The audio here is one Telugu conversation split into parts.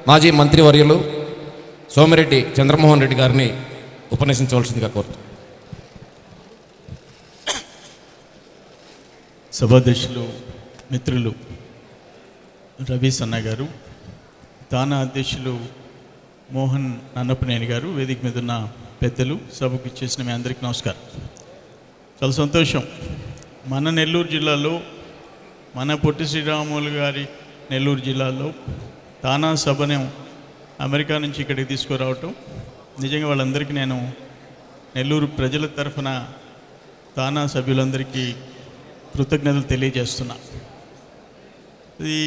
మాజీ మంత్రివర్యులు సోమిరెడ్డి చంద్రమోహన్ రెడ్డి గారిని ఉపన్యసించవలసిందిగా కోరుతున్నాను. సభాధ్యక్షులు మిత్రులు రవి సన్న గారు, తానా అధ్యక్షులు మోహన్ నన్నపనేని గారు, వేదిక మీద ఉన్న పెద్దలు, సభకు ఇచ్చేసిన మీ అందరికీ నమస్కారం. చాలా సంతోషం. మన నెల్లూరు జిల్లాలో, మన పొట్టి శ్రీరాములు గారి నెల్లూరు జిల్లాలో తానా సభను అమెరికా నుంచి ఇక్కడికి తీసుకురావటం నిజంగా వాళ్ళందరికీ నేను నెల్లూరు ప్రజల తరఫున తానా సభ్యులందరికీ కృతజ్ఞతలు తెలియజేస్తున్నా. ఇది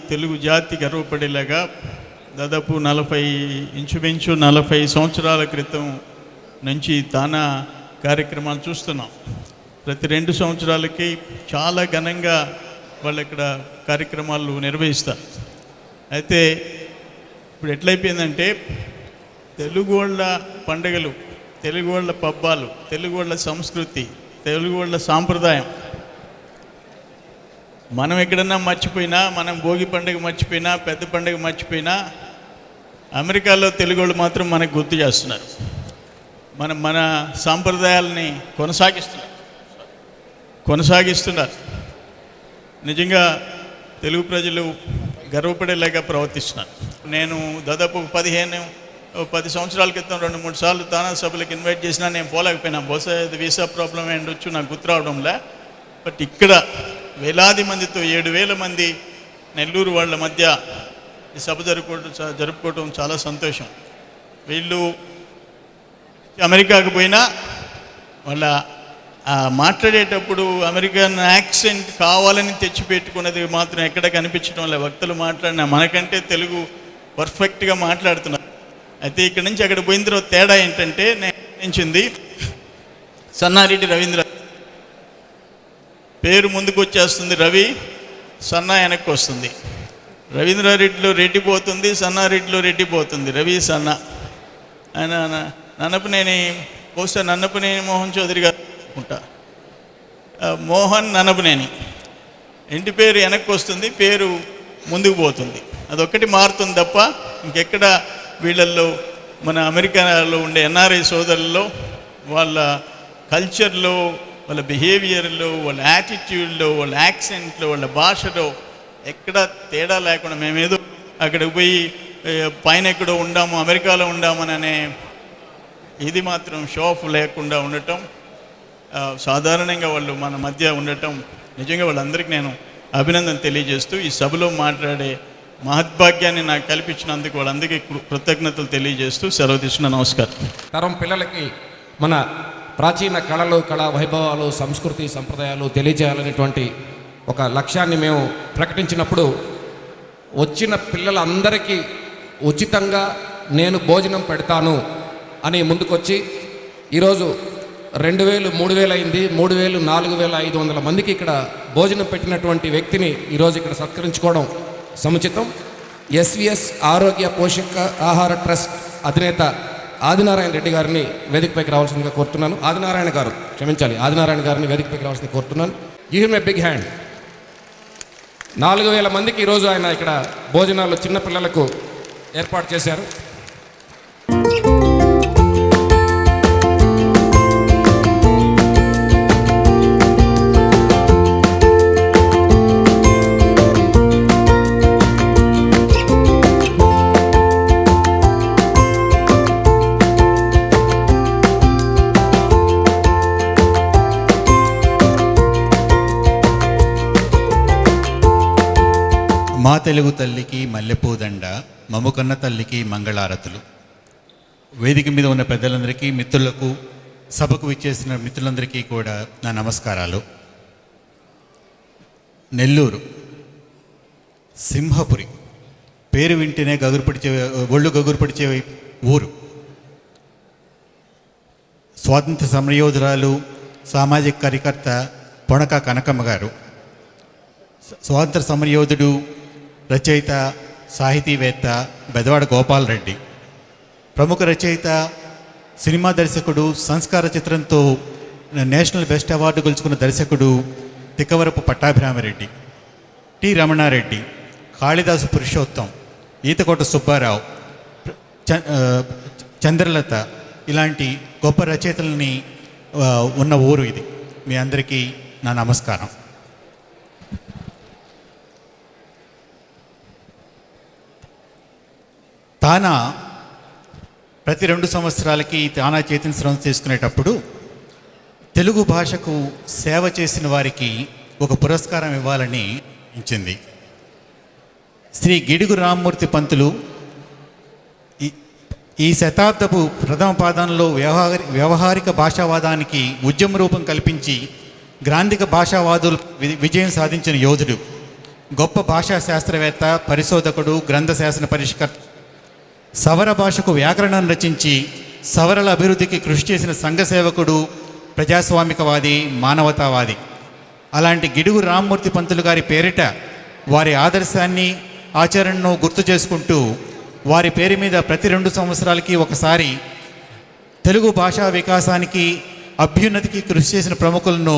తెలుగు జాతి గర్వపడేలాగా దాదాపు 40 సంవత్సరాల క్రితం నుంచి తానా కార్యక్రమాలు చూస్తున్నాం. ప్రతి 2 సంవత్సరాలకి చాలా ఘనంగా వాళ్ళు ఇక్కడ కార్యక్రమాలు నిర్వహిస్తారు. అయితే ఇప్పుడు ఎట్లయిపోయిందంటే తెలుగు వాళ్ళ పండుగలు, తెలుగు వాళ్ళ పబ్బాలు, తెలుగు వాళ్ళ సంస్కృతి, తెలుగు వాళ్ళ సాంప్రదాయం మనం ఎక్కడన్నా మర్చిపోయినా, మనం భోగి పండుగ మర్చిపోయినా, పెద్ద పండుగ మర్చిపోయినా, అమెరికాలో తెలుగు వాళ్ళు మాత్రం మనకు గుర్తు చేస్తున్నారు. మన సాంప్రదాయాలని కొనసాగిస్తున్నారు. నిజంగా తెలుగు ప్రజలు గర్వపడేలాగా ప్రవర్తిస్తున్నారు. నేను దాదాపు 10 సంవత్సరాల క్రితం 2-3 సార్లు తానా సభలకు ఇన్వైట్ చేసినా నేను పోలేకపోయినా. బహుశా ఇది వీసా ప్రాబ్లం ఉండొచ్చు, నాకు గుర్తు రావడంలే. బట్ ఇక్కడ వేలాది మందితో 7,000 మంది నెల్లూరు వాళ్ళ మధ్య ఈ సభ జరుపుకోవడం చాలా సంతోషం. వీళ్ళు అమెరికాకు పోయినా వాళ్ళ మాట్లాడేటప్పుడు అమెరికన్ యాక్సెంట్ కావాలని తెచ్చిపెట్టుకున్నది మాత్రం ఎక్కడ కనిపించడం లేదు. వక్తలు మాట్లాడినా మనకంటే తెలుగు పర్ఫెక్ట్గా మాట్లాడుతున్నారు. అయితే ఇక్కడ నుంచి అక్కడ పోయిన తర్వాత తేడా ఏంటంటే, నేను సన్నారెడ్డి రవీంద్ర పేరు ముందుకు వచ్చేస్తుంది, రవి, సన్నా వెనక్కి వస్తుంది. రవీంద్రారెడ్డిలో రెడ్డి పోతుంది, సన్నారెడ్డిలో రెడ్డి పోతుంది, రవి సన్నా. ఆయన బహుశా నన్నపనేని మోహన్ చౌదరి గారు అనుకుంటా, మోహన్ నన్నపనేని. ఇంటి పేరు వెనక్కి వస్తుంది, పేరు ముందుకు పోతుంది. అదొక్కటి మారుతుంది తప్ప ఇంకెక్కడ వీళ్ళల్లో మన అమెరికాలో ఉండే ఎన్ఆర్ఐ సోదరుల్లో వాళ్ళ కల్చర్లో, వాళ్ళ బిహేవియర్లో, వాళ్ళ యాటిట్యూడ్లో, వాళ్ళ యాక్సెంట్లో, వాళ్ళ భాషలో ఎక్కడ తేడా లేకుండా మేమేదో అక్కడికి పోయి పైన ఎక్కడో ఉండాము, అమెరికాలో ఉండామనే ఇది మాత్రం షో ఆఫ్ లేకుండా ఉండటం, సాధారణంగా వాళ్ళు మన మధ్య ఉండటం నిజంగా వాళ్ళందరికీ నేను అభినందన తెలియజేస్తూ ఈ సభలో మాట్లాడే మహద్భాగ్యాన్ని నాకు కల్పించినందుకు వాళ్ళందరికీ కృతజ్ఞతలు తెలియజేస్తూ సెలవు తీసుకున్న నమస్కారం. తరం పిల్లలకి మన ప్రాచీన కళలు, కళా వైభవాలు, సంస్కృతి, సంప్రదాయాలు తెలియజేయాలనేటువంటి ఒక లక్ష్యాన్ని మేము ప్రకటించినప్పుడు వచ్చిన పిల్లలందరికీ ఉచితంగా నేను భోజనం పెడతాను అని ముందుకొచ్చి ఈరోజు 2,000, 3,000 అయింది, 3,000, 4,500 మందికి ఇక్కడ భోజనం పెట్టినటువంటి వ్యక్తిని ఈరోజు ఇక్కడ సత్కరించుకోవడం సముచితం. ఎస్విఎస్ ఆరోగ్య పోషక ఆహార ట్రస్ట్ అధినేత ఆదినారాయణ రెడ్డి గారిని వేదికపైకి రావాల్సిందిగా కోరుతున్నాను. ఆదినారాయణ గారిని వేదికపైకి రావాల్సిందిగా కోరుతున్నాను. Give him a big hand. 4,000 మందికి ఈరోజు ఆయన ఇక్కడ భోజనాలు చిన్నపిల్లలకు ఏర్పాటు చేశారు. మా తెలుగు తల్లికి మల్లెపూదండ, మమ్ముకన్న తల్లికి మంగళారతులు. వేదిక మీద ఉన్న పెద్దలందరికీ, మిత్రులకు, సభకు విచ్చేసిన మిత్రులందరికీ కూడా నా నమస్కారాలు. నెల్లూరు సింహపురి పేరు వింటేనే ఒళ్ళు గగురుపడిచే ఊరు. స్వాతంత్ర సమరయోధురాలు, సామాజిక కార్యకర్త పొణక కనకమ్మ గారు, స్వాతంత్ర సమరయోధుడు, రచయిత, సాహితీవేత్త బెదవాడ గోపాలరెడ్డి, ప్రముఖ రచయిత, సినిమా దర్శకుడు, సంస్కార చిత్రంతో నేషనల్ బెస్ట్ అవార్డు గెలుచుకున్న దర్శకుడు తిక్కవరపు పట్టాభిరామరెడ్డి, టి రమణారెడ్డి, కాళిదాసు పురుషోత్తం, ఈతకోట సుబ్బారావు, చంద్రలత ఇలాంటి గొప్ప రచయితలని ఉన్న ఊరు ఇది. మీ అందరికీ నా నమస్కారం. తానా ప్రతి 2 సంవత్సరాలకి తానా చేతిని చేసుకునేటప్పుడు తెలుగు భాషకు సేవ చేసిన వారికి ఒక పురస్కారం ఇవ్వాలని ఇచ్చింది. శ్రీ గిడుగు రామ్మూర్తి పంతులు ఈ శతాబ్దపు ప్రథమ పాదంలో వ్యవహారిక భాషావాదానికి ఉద్యమ రూపం కల్పించి గ్రాంధిక భాషావాదులు విజయం సాధించిన యోధుడు, గొప్ప భాషా శాస్త్రవేత్త, పరిశోధకుడు, గ్రంథ శాసన పరిష్కర్త, సవర భాషకు వ్యాకరణం రచించి సవరల అభివృద్ధికి కృషి చేసిన సంఘ సేవకుడు, ప్రజాస్వామికవాది, మానవతావాది. అలాంటి గిడుగు రామ్మూర్తి పంతులు గారి పేరిట వారి ఆదర్శాన్ని, ఆచరణను గుర్తు చేసుకుంటూ వారి పేరు మీద ప్రతి 2 సంవత్సరాలకి ఒకసారి తెలుగు భాషా వికాసానికి, అభ్యున్నతికి కృషి చేసిన ప్రముఖులను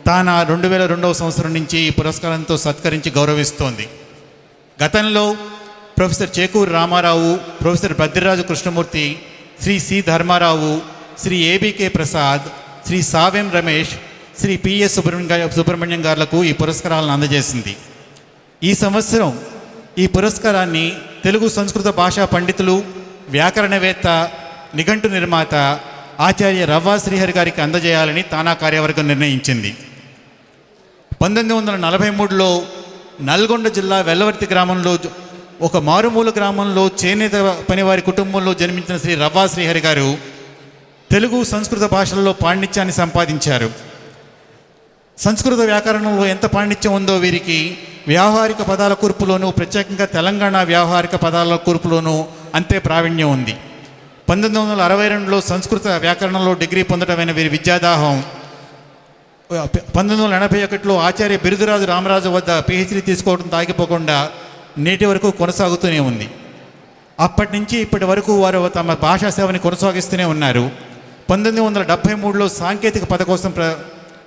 తానా 2002వ సంవత్సరం నుంచి ఈ పురస్కారంతో సత్కరించి గౌరవిస్తోంది. గతంలో professor Chekuri Ramarao, professor Bhadriraju Krishnamurti, Shri C Dharmarao, Shri ABK Prasad, Shri Savem Ramesh, Shri PS Subrahmanyam గారులకు ఈ పురస్కారాలను అందజేసింది. ఈ సంవత్సరం ఈ పురస్కారాన్ని తెలుగు సంస్కృత భాషా పండితులు, వ్యాకరణవేత్త, నిఘంటు నిర్మాత ఆచార్య రవ్వా శ్రీహరి గారికి అందజేయాలని తానా కార్యవర్గం నిర్ణయించింది. 1943లో నల్గొండ జిల్లా వెల్లవర్తి గ్రామంలో ఒక మారుమూల గ్రామంలో చేనేత పనివారి కుటుంబంలో జన్మించిన శ్రీ రవ్వా శ్రీహరి గారు తెలుగు సంస్కృత భాషలలో పాండిత్యాన్ని సంపాదించారు. సంస్కృత వ్యాకరణంలో ఎంత పాండిత్యం ఉందో వీరికి వ్యావహారిక పదాల కూర్పులోనూ, ప్రత్యేకంగా తెలంగాణ వ్యావహారిక పదాల కూర్పులోనూ అంతే ప్రావీణ్యం ఉంది. 1962లో సంస్కృత వ్యాకరణంలో డిగ్రీ పొందడమైన వీరి విద్యాదాహం 1981లో ఆచార్య బిరుదురాజు రామరాజు వద్ద పిహెచ్డీ తీసుకోవడం తాగిపోకుండా నేటి వరకు కొనసాగుతూనే ఉంది. అప్పటి నుంచి ఇప్పటి వరకు వారు తమ భాషా సేవని కొనసాగిస్తూనే ఉన్నారు. 1973లో సాంకేతిక పద కోసం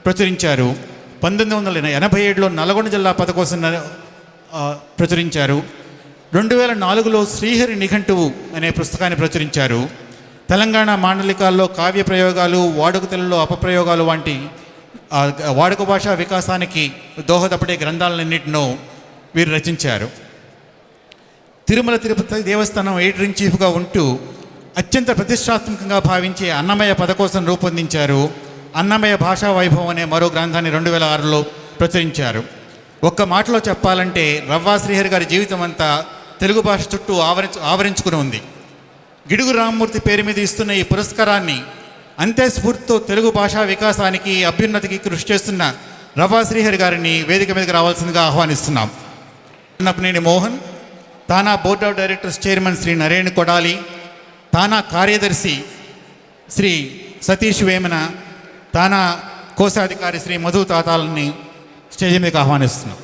ప్రచురించారు. 1987లో నల్గొండ జిల్లా పద కోసం ప్రచురించారు. 2004లో శ్రీహరి నిఘంటువు అనే పుస్తకాన్ని ప్రచురించారు. తెలంగాణ మాండలికాల్లో కావ్య ప్రయోగాలు, వాడుక తెలుగులో అపప్రయోగాలు వంటి వాడుక భాషా వికాసానికి దోహదపడే గ్రంథాలన్నింటినో వీరు రచించారు. తిరుమల తిరుపతి దేవస్థానం ఎడిటర్ ఇన్ చీఫ్గా ఉంటూ అత్యంత ప్రతిష్టాత్మకంగా భావించే అన్నమయ్య పదకోసం రూపొందించారు. అన్నమయ్య భాషా వైభవం అనే మరో గ్రంథాన్ని 2006లో ప్రచురించారు. ఒక్క మాటలో చెప్పాలంటే రవ్వా శ్రీహరి గారి జీవితం అంతా తెలుగు భాష చుట్టూ ఆవరించుకుని ఉంది. గిడుగు రామ్మూర్తి పేరు మీద ఇస్తున్న ఈ పురస్కారాన్ని అంతే స్ఫూర్తితో తెలుగు భాషా వికాసానికి, అభ్యున్నతికి కృషి చేస్తున్న రవ్వా శ్రీహరి గారిని వేదిక మీదకి రావాల్సిందిగా ఆహ్వానిస్తున్నాం. Nannapaneni Mohan, TANA board of directors chairman Shri Naren Kodali, TANA కార్యదర్శి శ్రీ సతీష్ వేమన, తానా కోశాధికారి శ్రీ మధు తాతాలని స్టేజ్ మీదకి ఆహ్వానిస్తున్నాం.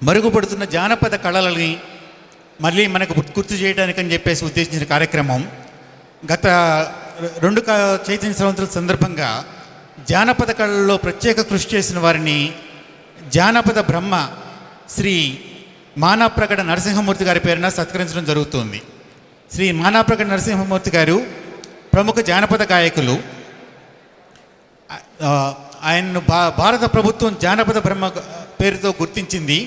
మరుగుపడుతున్న జానపద కళలని మళ్ళీ మనకు గుర్తు చేయడానికని చెప్పేసి ఉద్దేశించిన కార్యక్రమం. గత 2 చైతన్య సంవత్సరాల సందర్భంగా జానపద కళల్లో ప్రత్యేక కృషి చేసిన వారిని జానపద బ్రహ్మ శ్రీ మానాప్రగడ నరసింహమూర్తి గారి పేరున సత్కరించడం జరుగుతుంది. శ్రీ మానాప్రగడ నరసింహమూర్తి గారు ప్రముఖ జానపద గాయకులు. ఆయన్ను భారత ప్రభుత్వం జానపద బ్రహ్మ పేరుతో గుర్తించింది.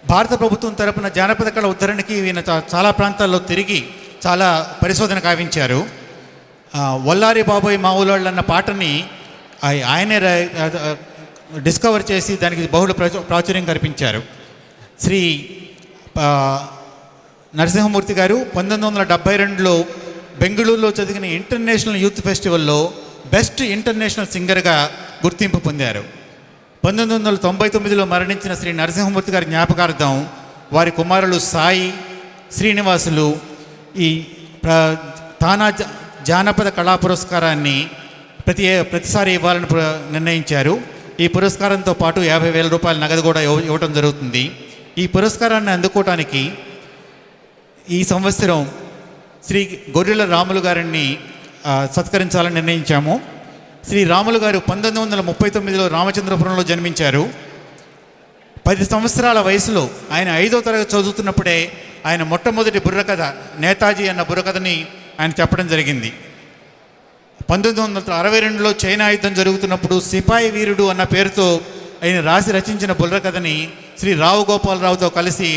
భారత ప్రభుత్వం తరపున జానపద కళ ఉద్ధరణకి ఈయన చాలా ప్రాంతాల్లో తిరిగి చాలా పరిశోధన కావించారు. వల్లారి బాబోయ్ మా ఊళ్ళోళ్ళు అన్న పాటని ఆయనే డిస్కవర్ చేసి దానికి బహుళ ప్రాచుర్యం కల్పించారు. శ్రీ నరసింహమూర్తి గారు 1972లో బెంగళూరులో జరిగిన ఇంటర్నేషనల్ యూత్ ఫెస్టివల్లో బెస్ట్ ఇంటర్నేషనల్ సింగర్గా గుర్తింపు పొందారు. 1999లో మరణించిన శ్రీ నరసింహమూర్తి గారి జ్ఞాపకార్థం వారి కుమారులు సాయి, శ్రీనివాసులు ఈ తానా జానపద కళా పురస్కారాన్ని ప్రతిసారి ఇవ్వాలని నిర్ణయించారు. ఈ పురస్కారంతో పాటు 50,000 రూపాయల నగదు కూడా ఇవ్వటం జరుగుతుంది. ఈ పురస్కారాన్ని అందుకోవటానికి ఈ సంవత్సరం శ్రీ గొర్రెల రాములు గారిని సత్కరించాలని నిర్ణయించాము. శ్రీ రాములు గారు 1939లో రామచంద్రపురంలో జన్మించారు. 10 సంవత్సరాల వయసులో ఆయన 5వ తరగతి చదువుతున్నప్పుడే ఆయన మొట్టమొదటి బుర్రకథ నేతాజీ అన్న బుర్రకథని ఆయన చెప్పడం జరిగింది. 1962లో చైనా యుద్ధం జరుగుతున్నప్పుడు సిపాయి వీరుడు అన్న పేరుతో ఆయన రచించిన బుర్రకథని శ్రీ రావు గోపాలరావుతో కలిసి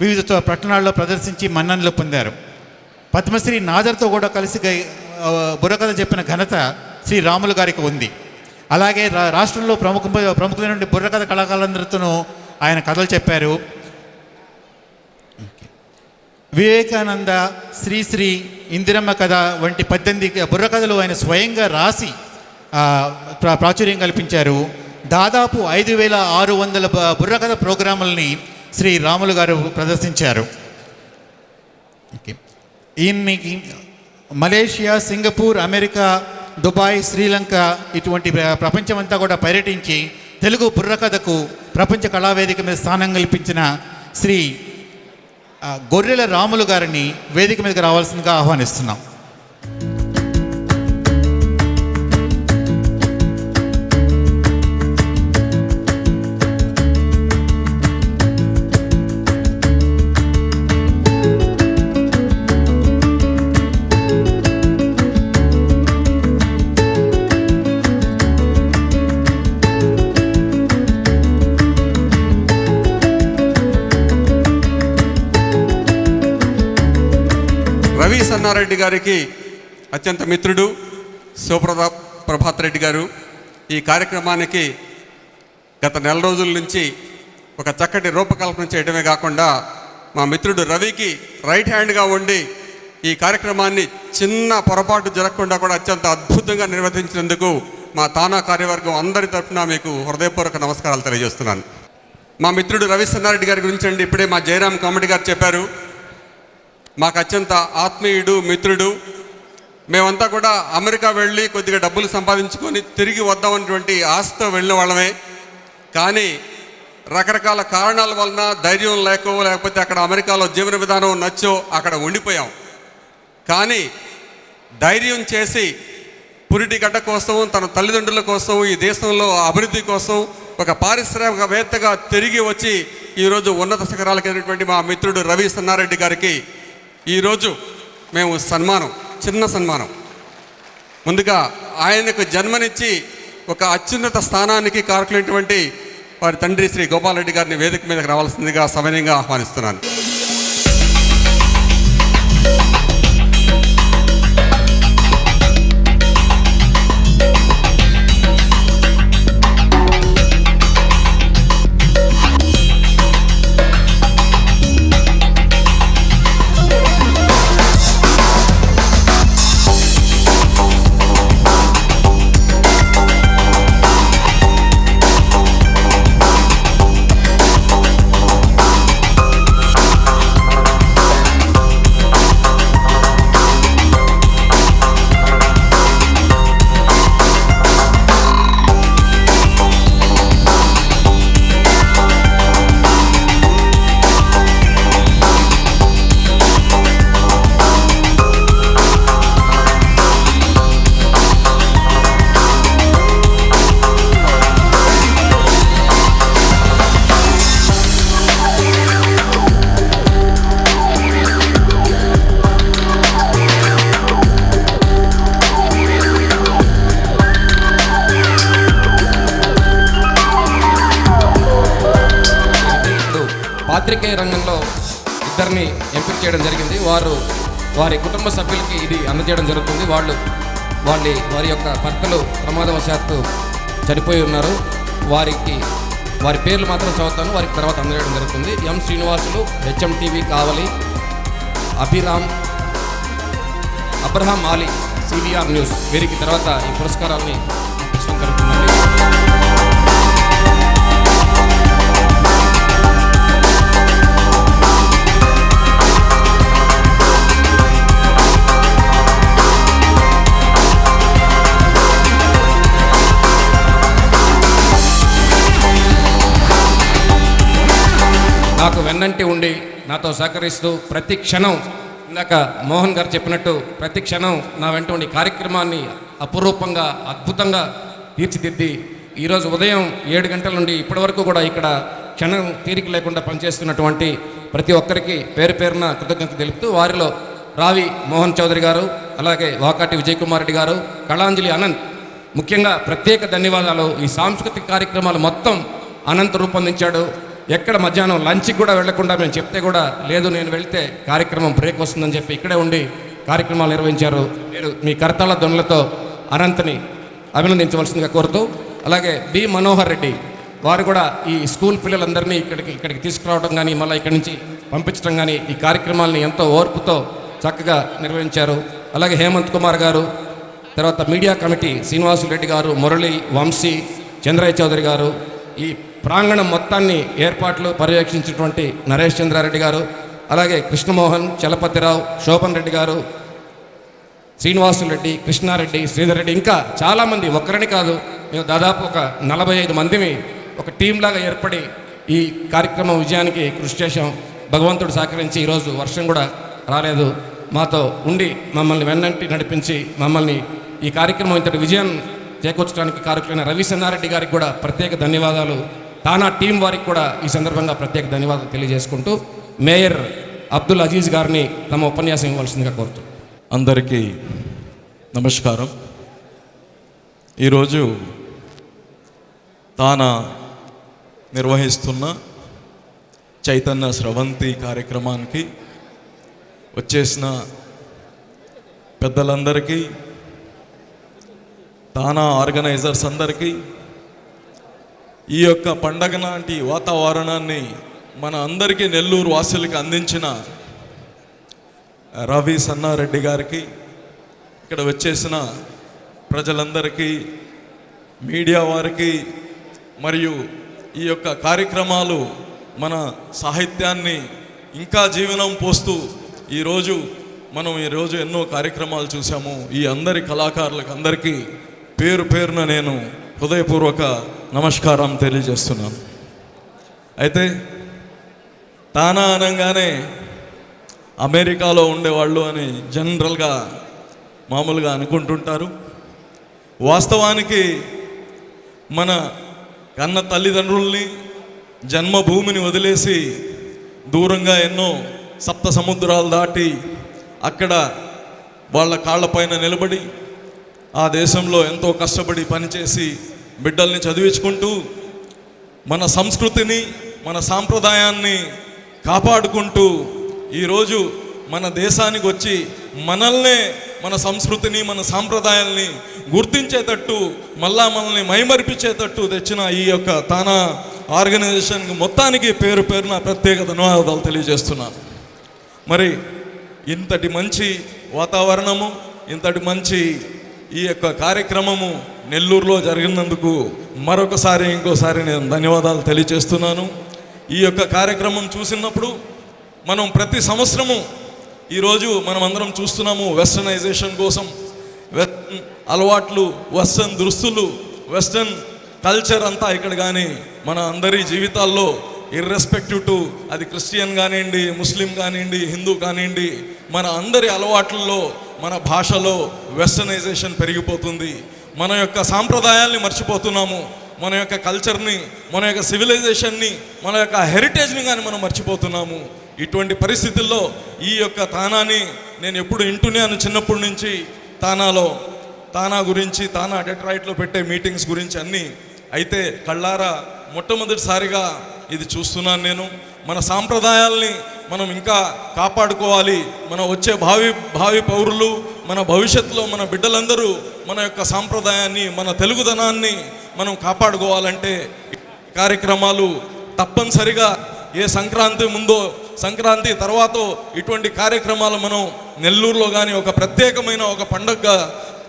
వివిధ పట్టణాల్లో ప్రదర్శించి మన్ననలు పొందారు. పద్మశ్రీ నాదర్తో కూడా కలిసి బుర్రకథ చెప్పిన ఘనత శ్రీ రాములు గారికి ఉంది. అలాగే రాష్ట్రంలో ప్రముఖుల నుండి బుర్రకథ కళాకారులందరితోనూ ఆయన కథలు చెప్పారు. వివేకానంద, శ్రీశ్రీ, ఇందిరమ్మ కథ వంటి 18 బుర్రకథలు ఆయన స్వయంగా రాసి ప్రాచుర్యం కల్పించారు. దాదాపు 5,600 బుర్రకథ ప్రోగ్రాములని శ్రీ రాములు గారు ప్రదర్శించారు. ఈయనకి Malaysia, Singapore, America, Dubai, Sri Lanka ఇటువంటి ప్రపంచమంతా కూడా పర్యటించి తెలుగు బుర్రకథకు ప్రపంచ కళావేదిక మీద స్థానం కల్పించిన శ్రీ గొర్రెల రాములు గారిని వేదిక మీదకి రావాల్సిందిగా ఆహ్వానిస్తున్నాం. రవి సన్నారెడ్డి గారికి అత్యంత మిత్రుడు ప్రభాత్ రెడ్డి గారు ఈ కార్యక్రమానికి గత నెల రోజుల నుంచి ఒక చక్కటి రూపకల్పన చేయడమే కాకుండా మా మిత్రుడు రవికి రైట్ హ్యాండ్గా ఉండి ఈ కార్యక్రమాన్ని చిన్న పొరపాటు జరగకుండా కూడా అత్యంత అద్భుతంగా నిర్వర్తించినందుకు మా తానా కార్యవర్గం అందరి తరఫున మీకు హృదయపూర్వక నమస్కారాలు తెలియజేస్తున్నాను. మా మిత్రుడు రవి సన్నారెడ్డి గారి గురించి అండి ఇప్పుడే మా జయరాం కామెడీ గారు చెప్పారు. మాకు అత్యంత ఆత్మీయుడు, మిత్రుడు. మేమంతా కూడా అమెరికా వెళ్ళి కొద్దిగా డబ్బులు సంపాదించుకొని తిరిగి వద్దామన్నటువంటి ఆశతో వెళ్ళిన వాళ్ళమే. కానీ రకరకాల కారణాల వలన ధైర్యం లేకపోతే అక్కడ అమెరికాలో జీవన విధానం నచ్చో అక్కడ ఉండిపోయాం. కానీ ధైర్యం చేసి పురిటి గడ్డ కోసం, తన తల్లిదండ్రుల కోసం, ఈ దేశంలో అభివృద్ధి కోసం ఒక పారిశ్రామికవేత్తగా తిరిగి వచ్చి ఈరోజు ఉన్నత శిఖరాలకు ఎదిగినటువంటి మా మిత్రుడు రవి సన్నారెడ్డి గారికి ఈరోజు మేము చిన్న సన్మానం ముందుగా ఆయనకు జన్మనిచ్చి ఒక అత్యున్నత స్థానానికి కారకులైనటువంటి వారి తండ్రి శ్రీ గోపాలరెడ్డి గారిని వేదిక మీదకి రావాల్సిందిగా సవినయంగా ఆహ్వానిస్తున్నాను. పాత్రికేయ రంగంలో ఇద్దరిని ఎంపిక చేయడం జరిగింది. వారి కుటుంబ సభ్యులకి ఇది అందజేయడం జరుగుతుంది. వారి యొక్క భర్తలు ప్రమాదవశాత్తు చనిపోయి ఉన్నారు. వారి పేర్లు మాత్రం చదువుతాను, వారికి తర్వాత అందజేయడం జరుగుతుంది. ఎం శ్రీనివాసులు, HMTV కావలి, అబ్రహాం ఆలీ, CVR న్యూస్, వీరికి తర్వాత ఈ పురస్కారాలని ఇప్పించడం జరుగుతుందండి. నాకు వెన్నంటి ఉండి నాతో సహకరిస్తూ ప్రతి క్షణం, ఇందాక మోహన్ గారు చెప్పినట్టు ప్రతి క్షణం నా వెంట ఉండి కార్యక్రమాన్ని అపురూపంగా అద్భుతంగా తీర్చిదిద్ది ఈరోజు ఉదయం 7 గంటల నుండి ఇప్పటి వరకు కూడా ఇక్కడ క్షణం తీరిక లేకుండా పనిచేస్తున్నటువంటి ప్రతి ఒక్కరికి పేరు పేరున కృతజ్ఞత తెలుపుతూ, వారిలో రావి మోహన్ చౌదరి గారు, అలాగే వాకాటి విజయ్ కుమార్ రెడ్డి గారు, కళాంజలి అనంత్, ముఖ్యంగా ప్రత్యేక ధన్యవాదాలు. ఈ సాంస్కృతిక కార్యక్రమాలు మొత్తం అనంత్ రూపొందించాడు. ఎక్కడ మధ్యాహ్నం లంచ్కి కూడా వెళ్లకుండా మేము చెప్తే కూడా లేదు, నేను వెళ్తే కార్యక్రమం బ్రేక్ వస్తుందని చెప్పి ఇక్కడే ఉండి కార్యక్రమాలు నిర్వహించారు. మీరు మీ కరతాళ ధ్వనులతో అనంత్ని అభినందించవలసిందిగా కోరుతూ, అలాగే బి మనోహర్ రెడ్డి వారు కూడా ఈ స్కూల్ పిల్లలందరినీ ఇక్కడికి తీసుకురావడం కానీ మళ్ళీ ఇక్కడి నుంచి పంపించడం కానీ ఈ కార్యక్రమాలని ఎంతో ఓర్పుతో చక్కగా నిర్వహించారు. అలాగే హేమంత్ కుమార్ గారు, తర్వాత మీడియా కమిటీ శ్రీనివాసులు రెడ్డి గారు, మురళి, వంశీ, చంద్రయ్య చౌదరి గారు, ఈ ప్రాంగణం మొత్తాన్ని ఏర్పాట్లు పర్యవేక్షించినటువంటి నరేష్ చంద్రారెడ్డి గారు, అలాగే కృష్ణమోహన్, చలపతిరావు, శోభన్ రెడ్డి గారు, శ్రీనివాసులు రెడ్డి, కృష్ణారెడ్డి, శ్రీధర్ రెడ్డి, ఇంకా చాలామంది, ఒక్కరిని కాదు, మేము దాదాపు ఒక 45 మందిని ఒక టీంలాగా ఏర్పడి ఈ కార్యక్రమం విజయానికి కృషి చేశాం. భగవంతుడు సహకరించి ఈరోజు వర్షం కూడా రాలేదు, మాతో ఉండి మమ్మల్ని వెన్నంటి నడిపించి మమ్మల్ని ఈ కార్యక్రమం ఇంతటి విజయం చేకూర్చడానికి కారకులైన రవి సన్నారెడ్డి గారికి కూడా ప్రత్యేక ధన్యవాదాలు. తానా టీం వారికి కూడా ఈ సందర్భంగా ప్రత్యేక ధన్యవాదాలు తెలియజేసుకుంటూ మేయర్ అబ్దుల్ అజీజ్ గారిని తమ ఉపన్యాసం ఇవ్వాల్సిందిగా కోరుతూ. అందరికీ నమస్కారం. ఈరోజు తానా నిర్వహిస్తున్న చైతన్య స్రవంతి కార్యక్రమానికి వచ్చేసిన పెద్దలందరికీ, తానా ఆర్గనైజర్స్ అందరికీ, ఈ యొక్క పండగ నాటి వాతావరణాన్ని మన అందరికీ నెల్లూరు వాసులకి అందించిన రవి సన్నారెడ్డి గారికి, ఇక్కడ వచ్చేసిన ప్రజలందరికీ, మీడియా వారికి, మరియు ఈ యొక్క కార్యక్రమాలు మన సాహిత్యాన్ని ఇంకా జీవనం పోస్తూ మనం ఈరోజు ఎన్నో కార్యక్రమాలు చూసాము. ఈ అందరి కళాకారులకు అందరికీ పేరు పేరున నేను హృదయపూర్వక నమస్కారం తెలియజేస్తున్నాను. అయితే తానా అనగానే అమెరికాలో ఉండేవాళ్ళు అని జనరల్గా మామూలుగా అనుకుంటుంటారు. వాస్తవానికి మన కన్న తల్లిదండ్రుల్ని, జన్మభూమిని వదిలేసి దూరంగా ఎన్నో సప్త సముద్రాలు దాటి అక్కడ వాళ్ళ కాళ్ళపైన నిలబడి ఆ దేశంలో ఎంతో కష్టపడి పనిచేసి బిడ్డల్ని చదివించుకుంటూ మన సంస్కృతిని, మన సాంప్రదాయాన్ని కాపాడుకుంటూ ఈరోజు మన దేశానికి వచ్చి మనల్నే, మన సంస్కృతిని, మన సాంప్రదాయాల్ని గుర్తించేటట్టు, మనల్ని మైమరిపించేటట్టు తెచ్చిన ఈ యొక్క తానా ఆర్గనైజేషన్కి మొత్తానికి పేరు పేరున ప్రత్యేక ధన్యవాదాలు తెలియజేస్తున్నాను. మరి ఇంతటి మంచి వాతావరణము, ఇంతటి మంచి ఈ యొక్క కార్యక్రమము నెల్లూరులో జరిగినందుకు ఇంకోసారి నేను ధన్యవాదాలు తెలియజేస్తున్నాను. ఈ యొక్క కార్యక్రమం చూసినప్పుడు మనం ప్రతి సంవత్సరము ఈరోజు మనం అందరం చూస్తున్నాము, వెస్టర్నైజేషన్ కోసం వెస్టర్న్ అలవాట్లు, వెస్టర్న్ దుస్తులు, వెస్టర్న్ కల్చర్ అంతా ఇక్కడ కానీ మన అందరి జీవితాల్లో ఇర్రెస్పెక్టివ్ టు అది క్రిస్టియన్ కానివ్వండి, ముస్లిం కానివ్వండి, హిందూ కానివ్వండి, మన అందరి అలవాట్లలో, మన భాషలో వెస్టర్నైజేషన్ పెరిగిపోతుంది. మన యొక్క సాంప్రదాయాల్ని మర్చిపోతున్నాము. మన యొక్క కల్చర్ని, మన యొక్క సివిలైజేషన్ని, మన యొక్క హెరిటేజ్ని కానీ మనం మర్చిపోతున్నాము. ఇటువంటి పరిస్థితుల్లో ఈ యొక్క తానాని నేను ఎప్పుడు వింటూనే చిన్నప్పటి నుంచి తానా గురించి, తానా డెట్రాయిట్లో పెట్టే మీటింగ్స్ గురించి అన్నీ. అయితే కళ్ళారా మొట్టమొదటిసారిగా ఇది చూస్తున్నాను నేను. మన సాంప్రదాయాల్ని మనం ఇంకా కాపాడుకోవాలి. మన వచ్చే భావి పౌరులు, మన భవిష్యత్తులో మన బిడ్డలందరూ మన యొక్క సాంప్రదాయాన్ని, మన తెలుగుదనాన్ని మనం కాపాడుకోవాలంటే కార్యక్రమాలు తప్పనిసరిగా ఏ సంక్రాంతి ముందో, సంక్రాంతి తర్వాత ఇటువంటి కార్యక్రమాలు మనం నెల్లూరులో కానీ ఒక ప్రత్యేకమైన ఒక పండగగా,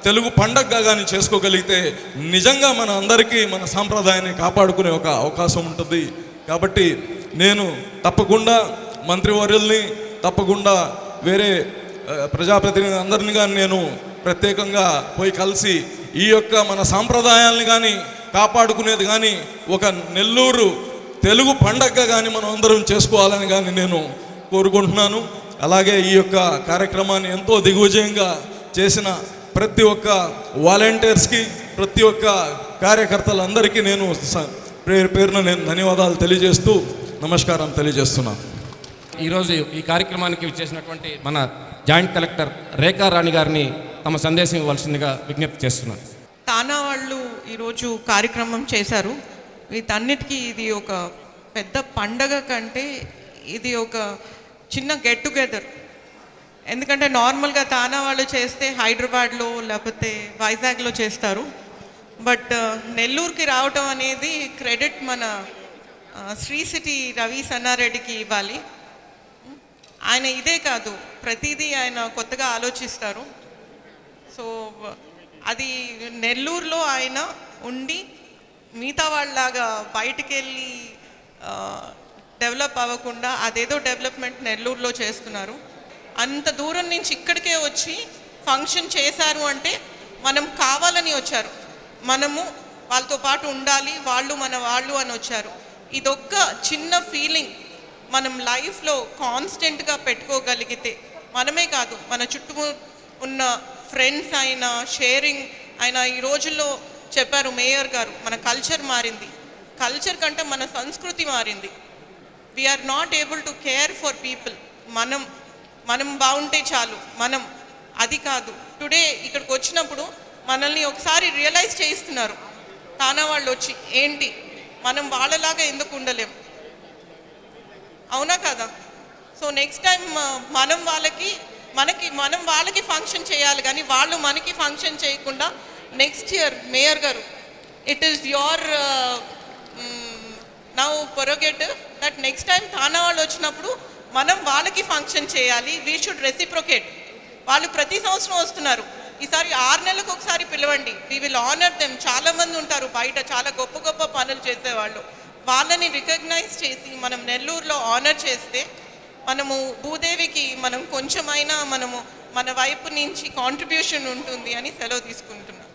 తెలుగు పండగగా కానీ చేసుకోగలిగితే నిజంగా మన అందరికీ మన సాంప్రదాయాన్ని కాపాడుకునే ఒక అవకాశం ఉంటుంది. కాబట్టి నేను తప్పకుండా మంత్రివర్యుల్ని, తప్పకుండా వేరే ప్రజాప్రతినిధి అందరిని కానీ నేను ప్రత్యేకంగా పోయి కలిసి ఈ యొక్క మన సాంప్రదాయాల్ని కానీ కాపాడుకునేది కానీ ఒక నెల్లూరు తెలుగు పండగగా కానీ మనం అందరం చేసుకోవాలని కానీ నేను కోరుకుంటున్నాను. అలాగే ఈ యొక్క కార్యక్రమాన్ని ఎంతో దిగ్విజయంగా చేసిన ప్రతి ఒక్క వాలంటీర్స్కి, ప్రతి ఒక్క కార్యకర్తలందరికీ నేను పేరున నేను ధన్యవాదాలు తెలియజేస్తూ నమస్కారం తెలియజేస్తున్నాను. ఈరోజు ఈ కార్యక్రమానికి విచ్చేసినటువంటి మన జాయింట్ కలెక్టర్ రేఖా రాణి గారిని తమ సందేశం ఇవ్వాల్సిందిగా విజ్ఞప్తి చేస్తున్నాను. తానా వాళ్ళు ఈరోజు కార్యక్రమం చేశారు. వీటన్నిటికీ ఇది ఒక పెద్ద పండగ కంటే ఇది ఒక చిన్న గెట్ టుగెదర్. ఎందుకంటే నార్మల్గా తానా వాళ్ళు చేస్తే హైదరాబాద్లో లేకపోతే వైజాగ్లో చేస్తారు. బట్ నెల్లూరుకి రావటం అనేది క్రెడిట్ మన శ్రీ సిటీ రవి సన్నారెడ్డికి ఇవ్వాలి. ఆయన ఇదే కాదు, ప్రతిదీ ఆయన కొత్తగా ఆలోచిస్తారు. సో అది నెల్లూరులో ఆయన ఉండి మిగతా వాళ్ళలాగా బయటికి వెళ్ళి డెవలప్ అవ్వకుండా అదేదో డెవలప్మెంట్ నెల్లూరులో చేస్తున్నారు. అంత దూరం నుంచి ఇక్కడికే వచ్చి ఫంక్షన్ చేశారు అంటే మనం కావాలని వచ్చారు, మనము వాళ్ళతో పాటు ఉండాలి, వాళ్ళు మన వాళ్ళు అని వచ్చారు. ఇదొక్క చిన్న ఫీలింగ్ మనం లైఫ్లో కాన్స్టెంట్గా పెట్టుకోగలిగితే మనమే కాదు, మన చుట్టూ ఉన్న ఫ్రెండ్స్ అయినా, షేరింగ్ అయినా. ఈ రోజుల్లో చెప్పారు మేయర్ గారు, మన కల్చర్ మారింది. కల్చర్ కంటే మన సంస్కృతి మారింది. We are not able to care for people. మనం బాగుంటే చాలు. అది కాదు. టుడే ఇక్కడికి వచ్చినప్పుడు మనల్ని ఒకసారి రియలైజ్ చేయిస్తున్నారు తానా వాళ్ళు వచ్చి, ఏంటి మనం వాళ్ళలాగా ఎందుకు ఉండలేం, అవునా కదా? సో నెక్స్ట్ టైం మనం వాళ్ళకి ఫంక్షన్ చేయాలి, కానీ వాళ్ళు మనకి ఫంక్షన్ చేయకుండా నెక్స్ట్ ఇయర్ మేయర్ గారు, it is your now prerogative that next time TANA వాళ్ళు వచ్చినప్పుడు మనం వాళ్ళకి ఫంక్షన్ చేయాలి. We should reciprocate. వాళ్ళు ప్రతి సంవత్సరం వస్తున్నారు, ఈసారి 6 నెలలకు ఒకసారి పిలవండి. We will honour them. చాలామంది ఉంటారు బయట చాలా గొప్ప గొప్ప పనులు చేసేవాళ్ళు. వాళ్ళని రికగ్నైజ్ చేసి మనం నెల్లూరులో ఆనర్ చేస్తే మనము భూదేవికి మనం కొంచెమైనా మన వైపు నుంచి కాంట్రిబ్యూషన్ ఉంటుంది అని సెలవు తీసుకుంటున్నాం.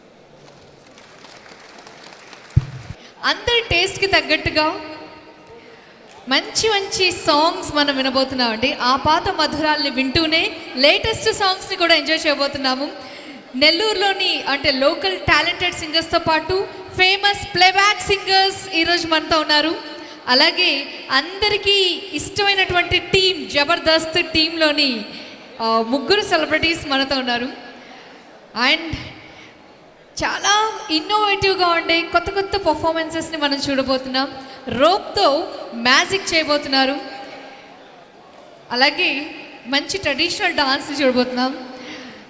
అందరి టేస్ట్కి తగ్గట్టుగా మంచి మంచి సాంగ్స్ మనం వినబోతున్నాం అండి. ఆ పాత మధురాల్ని వింటూనే లేటెస్ట్ సాంగ్స్ని కూడా ఎంజాయ్ చేయబోతున్నాము. నెల్లూరులోని అంటే లోకల్ టాలెంటెడ్ సింగర్స్తో పాటు ఫేమస్ ప్లేబ్యాక్ సింగర్స్ ఈరోజు మనతో ఉన్నారు. అలాగే అందరికీ ఇష్టమైనటువంటి టీం జబర్దస్త్ టీంలోని 3 సెలబ్రిటీస్ మనతో ఉన్నారు. అండ్ చాలా ఇన్నోవేటివ్గా ఉండే కొత్త కొత్త పర్ఫార్మెన్సెస్ని మనం చూడబోతున్నాం. రోప్తో మ్యాజిక్ చేయబోతున్నారు. అలాగే మంచి ట్రెడిషనల్ డాన్స్ని చూడబోతున్నాం.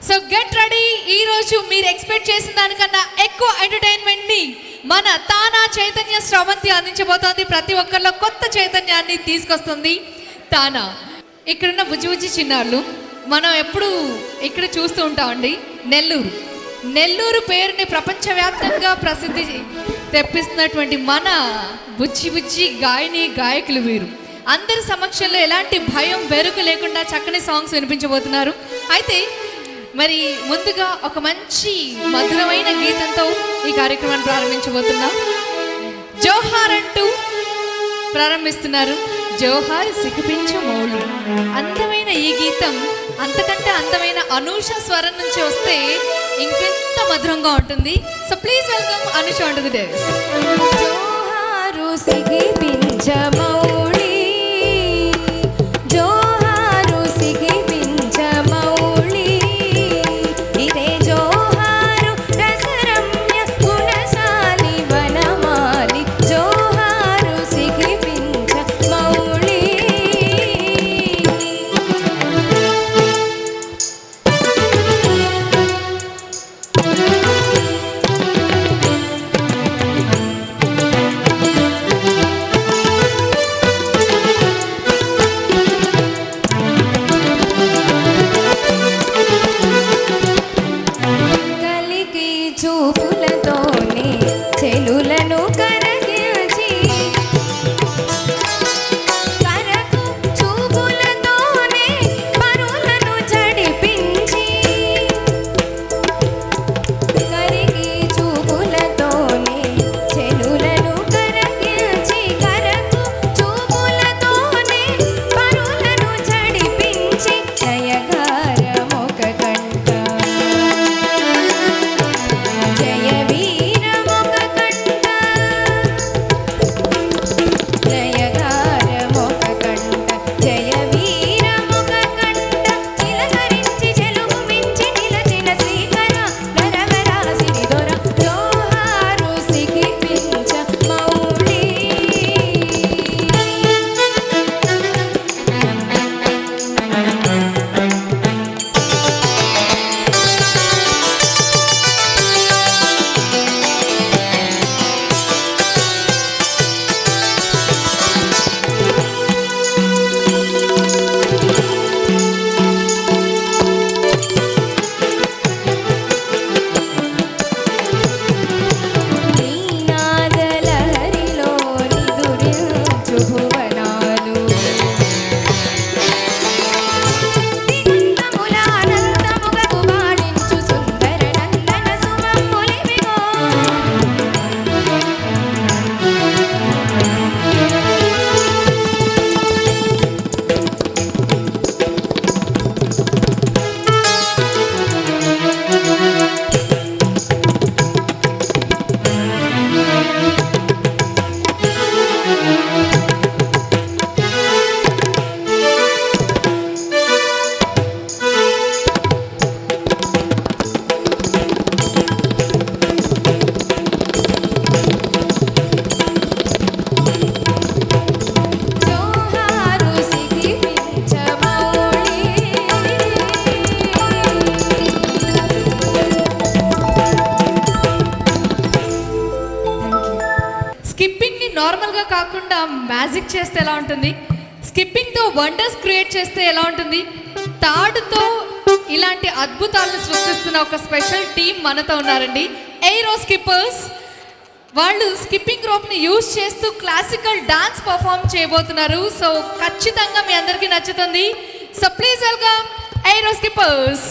So get ready. ఈరోజు మీరు ఎక్స్పెక్ట్ చేసిన దానికన్నా ఎక్కువ ఎంటర్టైన్మెంట్ని మన తానా చైతన్య స్రవంతి అందించబోతోంది. ప్రతి ఒక్కరిలో కొత్త చైతన్యాన్ని తీసుకొస్తుంది తానా. ఇక్కడున్న బుజ్జి చిన్నారులు మనం ఎప్పుడు ఇక్కడ చూస్తూ ఉంటామండి. నెల్లూరు పేరుని ప్రపంచవ్యాప్తంగా ప్రసిద్ధి తెప్పిస్తున్నటువంటి మన బుజ్జి గాయకులు వీరు. అందరి సమక్షంలో ఎలాంటి భయం బెరుకు లేకుండా చక్కని సాంగ్స్ వినిపించబోతున్నారు. అయితే మరి ముందుగా ఒక మంచి మధురమైన గీతంతో ఈ కార్యక్రమాన్ని ప్రారంభించబోతున్నాం. జోహార్ అంటూ ప్రారంభిస్తున్నారు. జోహార్ సిగిపించు మౌలి. అందమైన ఈ గీతం అంతకంటే అందమైన అనూష స్వరం నుంచి వస్తే ఇంకెంత మధురంగా ఉంటుంది. So please welcome Anusha on to the dais. జోహారు సిగిపించు మౌలి, జోహారు సిగిపించు మౌలి, ఇదే జోహారు రసరమ్య గుణశాలి వనమాలి, జోహారు సిగిపించు కాకుండా మ్యాజిక్ చేస్తే ఎలా ఉంటుంది, స్కిప్పింగ్తో వండర్స్ క్రియేట్ చేస్తే ఎలా ఉంటుంది, తాడుతో ఇలాంటి అద్భుతాలను సృష్టిస్తున్న ఒక స్పెషల్ టీం మనతో ఉన్నారండి, ఎయిరో స్కిప్పర్స్. వాళ్ళు స్కిప్పింగ్ రోప్ని యూజ్ చేస్తూ క్లాసికల్ డాన్స్ పర్ఫామ్ చేయబోతున్నారు. సో ఖచ్చితంగా మీ అందరికీ నచ్చుతుంది. So please welcome aero skippers.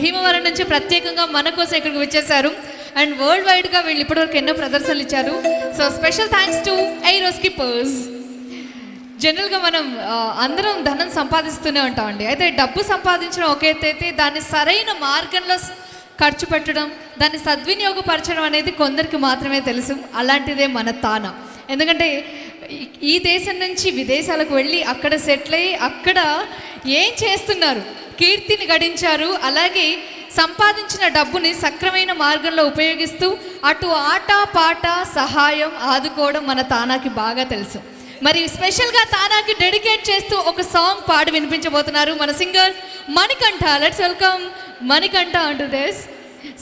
Bhimavaram నుంచి ప్రత్యేకంగా మన కోసం ఇక్కడికి వచ్చేసారు. అండ్ వరల్డ్ వైడ్గా వీళ్ళు ఇప్పటివరకు ఎన్నో ప్రదర్శనలు ఇచ్చారు. So special thanks to aero skippers. జనరల్గా మనం అందరం ధనం సంపాదిస్తూనే ఉంటామండి. అయితే డబ్బు సంపాదించడం ఒక ఎత్తు అయితే దాన్ని సరైన మార్గంలో ఖర్చు పెట్టడం, దాన్ని సద్వినియోగపరచడం అనేది కొందరికి మాత్రమే తెలుసు. అలాంటిదే మన తానా. ఎందుకంటే ఈ దేశం నుంచి విదేశాలకు వెళ్ళి అక్కడ సెటిల్ అయ్యి అక్కడ ఏం చేస్తున్నారు, కీర్తిని గడించారు. అలాగే సంపాదించిన డబ్బుని సక్రమైన మార్గంలో ఉపయోగిస్తూ అటు ఆట పాట సహాయం ఆదుకోవడం మన తానాకి బాగా తెలుసు. మరి స్పెషల్గా తానాకి డెడికేట్ చేస్తూ ఒక సాంగ్ పాడి వినిపించబోతున్నారు మన singer Manikanta. Let's welcome Manikanta అంటూ దిస్.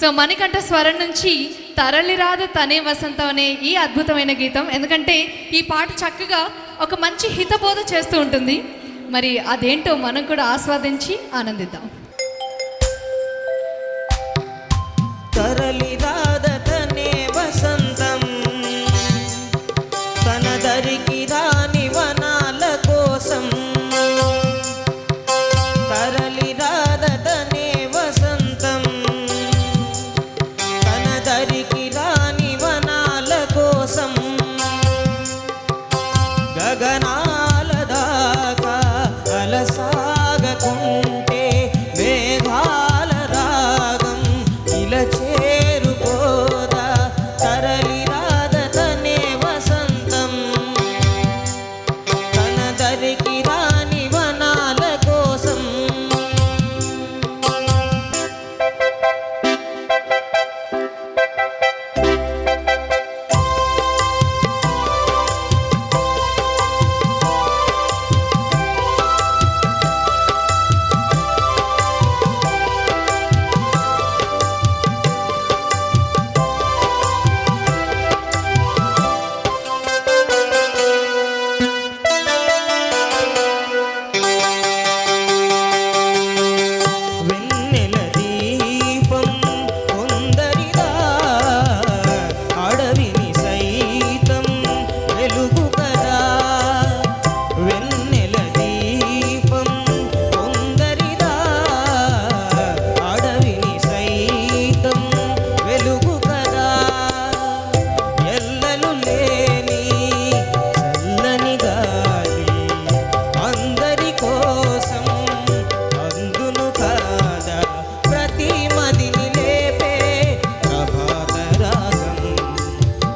సో మణికంఠ స్వరం నుంచి తరలిరాద తనే వసంతం అనే ఈ అద్భుతమైన గీతం. ఎందుకంటే ఈ పాట చక్కగా ఒక మంచి హితబోధ చేస్తూ ఉంటుంది. మరి అదేంటో మనం కూడా ఆస్వాదించి ఆనందిద్దాం. తరలిరాద తనే వసంతం, తన దరికి రాని వనాల కోసం. తరలిరాద తనే వసంతం, తన దరికి రాని వనాల కోసం. గగనాల దాకా అలసాగకుంటే మేఘాల రాగం ఇలా చేరుకోదా. తరలిరాద తనే వసంతం, తన దరికి రాని వనాల కోసం. వెన్నెల దీపం కొందరిదా, అడవిని సైతం వెలుగు కదా. వెన్నెల దీపం కొందరిదా, అడవిని సైతం వెలుగు కదా. ఎల్లలు లేని చల్లని గాలి అందరి కోసం అందును కాదా. ప్రతి మదిని లేపే ప్రభాత రాగం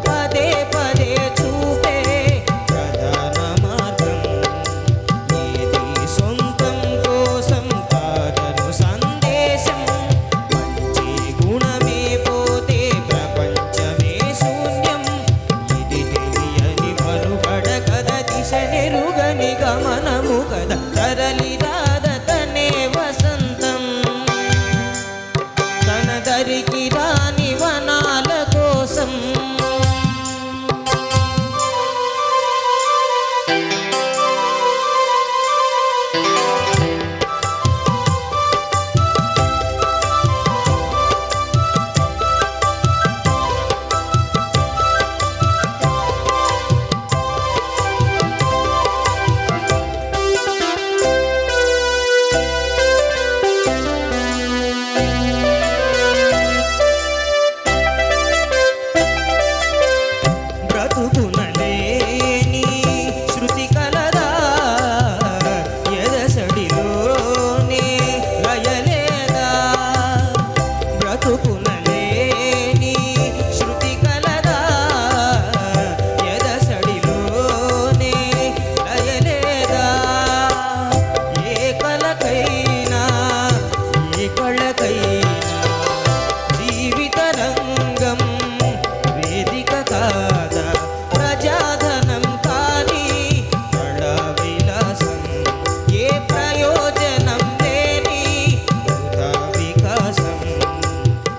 పదే పదే చూపే ప్రధాన మార్గం. ఏది సొంతం కోసం కాదను సందేశం. మంచి గుణమే పోతే ప్రపంచమే శూన్యం. ఇది తెలియని మనుగడ కథ, దిశ నెరుగని గమనము కదా. తరలిరాద తనే వసంతం, తన దరికి రాని వనాల కోసం. బ్రతుకునలేని శృతి కలదా, ఎదసడిలోనే లయలేదా. బ్రతుకునలేని శృతి కలదా, ఎదసడిలోనే లయలేదా. ఏ కలకైనా ఏ కళకైనా జీవిత రంగం వేదిక కాదా. ప్రజాధనం కానీ కళా విలాసం ఏ ప్రయోజనం లేని వృథా వికాసం.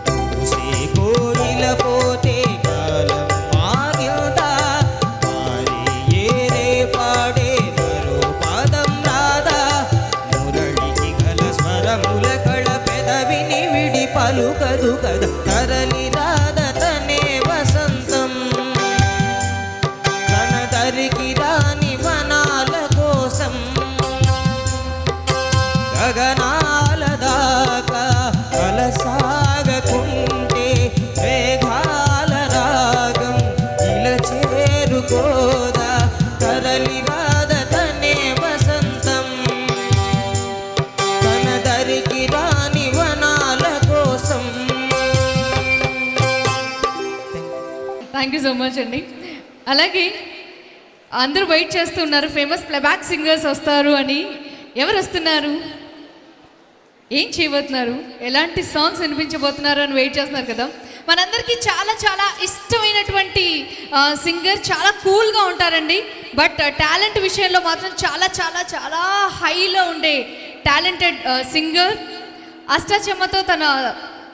చూసే కోయిల పోతే కాలం ఆగిల్దా, మారి ఏరే పాడే మరో పాదం రాదా. మురళికి గల స్వరముల కళ పెదవిని విడి పలుకదు కదా. తరలిరాద తనే వసంతం, తన దరికి రాని వనాల కోసం. గగనాల దాకా అల థ్యాంక్ యూ సో మచ్ అండి. అలాగే అందరూ వెయిట్ చేస్తున్నారు ఫేమస్ ప్లేబ్యాక్ సింగర్స్ వస్తారు అని. ఎవరు వస్తున్నారు, ఏం చేయబోతున్నారు, ఎలాంటి సాంగ్స్ వినిపించబోతున్నారు అని వెయిట్ చేస్తున్నారు కదా. మనందరికీ చాలా చాలా ఇష్టమైనటువంటి సింగర్, చాలా కూల్గా ఉంటారండి. బట్ టాలెంట్ విషయంలో మాత్రం చాలా చాలా చాలా హైలో ఉండే టాలెంటెడ్ సింగర్. అష్టాచెమ్మతో తన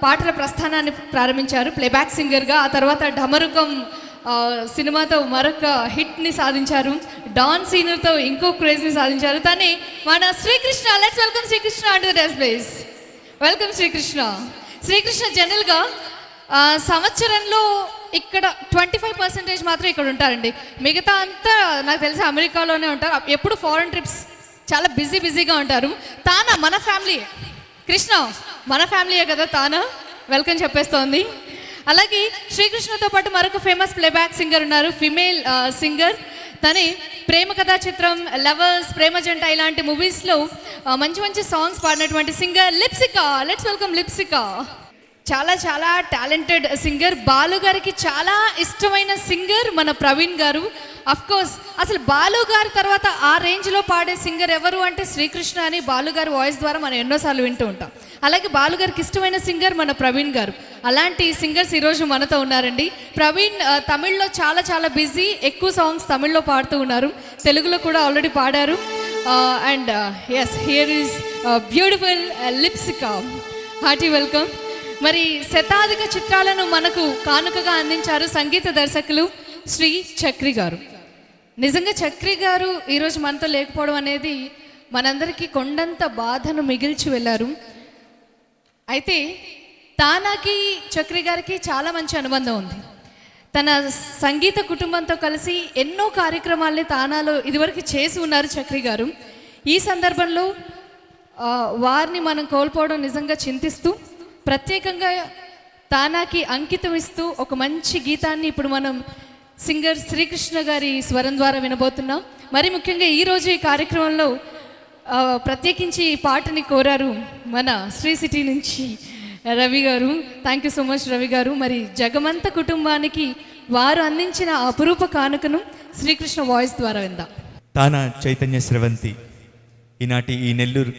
పాటల ప్రస్థానాన్ని ప్రారంభించారు ప్లేబ్యాక్ సింగర్గా. ఆ తర్వాత ఢమరుకం సినిమాతో మరొక హిట్ని సాధించారు. డాన్ సీనర్తో ఇంకో క్రేజ్ని సాధించారు. తనే మన Srikrishna. Let's welcome Srikrishna and the dais please. Welcome Srikrishna. Srikrishna జనరల్గా సంవత్సరంలో ఇక్కడ 25% మాత్రం ఇక్కడ ఉంటారండి. మిగతా అంతా నాకు తెలిసి అమెరికాలోనే ఉంటారు. ఎప్పుడు ఫారెన్ ట్రిప్స్, చాలా బిజీగా ఉంటారు. తానా మన ఫ్యామిలీ, కృష్ణ మన ఫ్యామిలీయే కదా. తానా వెల్కమ్ చెప్పేస్తోంది. అలాగే శ్రీకృష్ణతో పాటు మరొక ఫేమస్ ప్లేబ్యాక్ సింగర్ ఉన్నారు, ఫిమేల్ సింగర్. తనే ప్రేమ కథా చిత్రం, లవర్స్, ప్రేమ జంట ఇలాంటి మూవీస్లో మంచి మంచి సాంగ్స్ పాడినటువంటి singer Lipsika. Let's welcome Lipsika. చాలా చాలా టాలెంటెడ్ సింగర్. బాలు గారికి చాలా ఇష్టమైన సింగర్ మన ప్రవీణ్ గారు. అఫ్ కోర్స్ అసలు బాలు గారి తర్వాత ఆ రేంజ్లో పాడే సింగర్ ఎవరు అంటే శ్రీకృష్ణ అని బాలు గారి వాయిస్ ద్వారా మనం ఎన్నోసార్లు వింటూ ఉంటాం. అలాగే బాలు గారికి ఇష్టమైన సింగర్ మన ప్రవీణ్ గారు. అలాంటి సింగర్స్ ఈరోజు మనతో ఉన్నారండి. ప్రవీణ్ తమిళ్లో చాలా చాలా బిజీ, ఎక్కువ సాంగ్స్ తమిళ్లో పాడుతూ ఉన్నారు. తెలుగులో కూడా ఆల్రెడీ పాడారు. And yes, here is beautiful Lipsika. Hearty welcome. మరి శతాధిక చిత్రాలను మనకు కానుకగా అందించారు సంగీత దర్శకులు శ్రీ చక్రి గారు. నిజంగా చక్రి గారు ఈరోజు మనతో లేకపోవడం అనేది మనందరికీ కొండంత బాధను మిగిల్చి వెళ్ళారు. అయితే తానాకి చక్రి గారికి చాలా మంచి అనుబంధం ఉంది. తన సంగీత కుటుంబంతో కలిసి ఎన్నో కార్యక్రమాల్ని తానాలో ఇదివరకు చేసి ఉన్నారు చక్రి గారు. ఈ సందర్భంలో వారిని మనం కోల్పోవడం నిజంగా చింతిస్తూ, ప్రత్యేకంగా తానాకి అంకితం ఇస్తూ ఒక మంచి గీతాన్ని ఇప్పుడు మనం సింగర్ శ్రీకృష్ణ గారి స్వరం ద్వారా వినబోతున్నాం. మరి ముఖ్యంగా ఈరోజు ఈ కార్యక్రమంలో ప్రత్యేకించి ఈ పాటని కోరారు మన శ్రీ సిటీ నుంచి రవి గారు. Thank you so much Ravi గారు. మరి జగమంత కుటుంబానికి వారు అందించిన అపురూప కానుకను శ్రీకృష్ణ వాయిస్ ద్వారా విందాం. తానా చైతన్య స్రవంతి ఈనాటి ఈ నెల్లూరు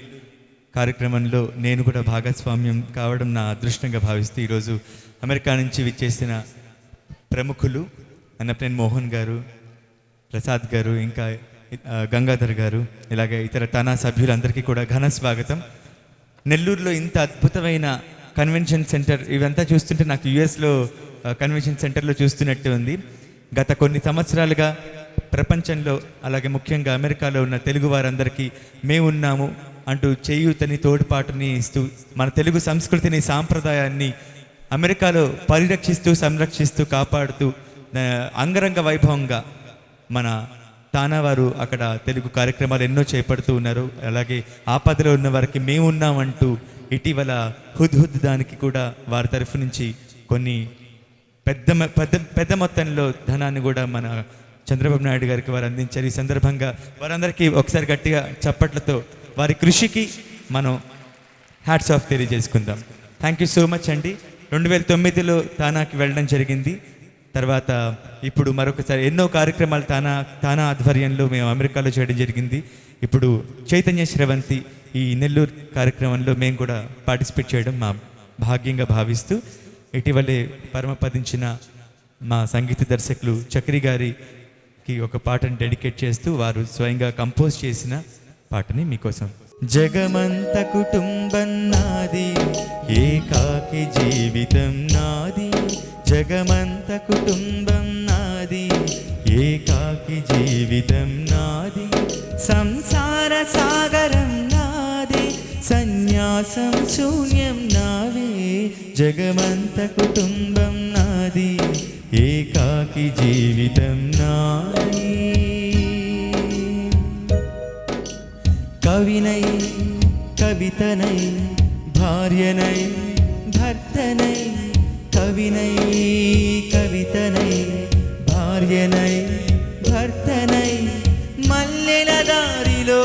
కార్యక్రమంలో నేను కూడా భాగస్వామ్యం కావడం నా అదృష్టంగా భావిస్తూ ఈరోజు అమెరికా నుంచి విచ్చేసిన ప్రముఖులు అన్నప్నేని మోహన్ గారు, ప్రసాద్ గారు, ఇంకా గంగాధర్ గారు, ఇలాగే ఇతర తానా సభ్యులందరికీ కూడా ఘన స్వాగతం. నెల్లూరులో ఇంత అద్భుతమైన కన్వెన్షన్ సెంటర్, ఇవంతా చూస్తుంటే నాకు యుఎస్లో కన్వెన్షన్ సెంటర్లో చూస్తున్నట్టు ఉంది. గత కొన్ని సంవత్సరాలుగా ప్రపంచంలో, అలాగే ముఖ్యంగా అమెరికాలో ఉన్న తెలుగు వారందరికీ మేమున్నాము అంటూ చేయూతని, తోడ్పాటుని ఇస్తూ మన తెలుగు సంస్కృతిని, సాంప్రదాయాన్ని అమెరికాలో పరిరక్షిస్తూ, సంరక్షిస్తూ, కాపాడుతూ అంగరంగ వైభవంగా మన తానా వారు అక్కడ తెలుగు కార్యక్రమాలు ఎన్నో చేపడుతూ ఉన్నారు. అలాగే ఆపదలో ఉన్న వారికి మేమున్నామంటూ ఇటీవల హుద్ దానికి కూడా వారి తరఫు నుంచి కొన్ని పెద్ద మొత్తంలో ధనాన్ని కూడా మన చంద్రబాబు నాయుడు గారికి వారు అందించారు. ఈ సందర్భంగా వారందరికీ ఒకసారి గట్టిగా చప్పట్లతో వారి కృషికి మనం హ్యాట్స్ ఆఫ్ తెలియజేసుకుందాం. థ్యాంక్ యూ సో మచ్ అండి. 2009లో తానాకి వెళ్ళడం జరిగింది. తర్వాత ఇప్పుడు మరొకసారి ఎన్నో కార్యక్రమాలు తానా ఆధ్వర్యంలో మేము అమెరికాలో చేయడం జరిగింది. ఇప్పుడు చైతన్య స్రవంతి ఈ నెల్లూరు కార్యక్రమంలో మేము కూడా పార్టిసిపేట్ చేయడం మా భాగ్యంగా భావిస్తూ, ఇటీవలే పరమపదించిన మా సంగీత దర్శకులు చక్రి గారికి ఒక పాటను డెడికేట్ చేస్తూ వారు స్వయంగా కంపోజ్ చేసిన పాటని మీకోసం. జగమంత కుటుంబం నాది, ఏకాకి జీవితం నాది. జగమంత కుటుంబం నాది, ఏకాకి జీవితం నాది. సంసార సాగరం నాది, సన్యాసం శూన్యం నావే. జగమంత కుటుంబం నాది, ఏకాకి జీవితం నాది. కవినై కవితనై భార్యనై భర్తనై, కవినై కవితనై భార్యనై భర్తనై. మల్లెల దారిలో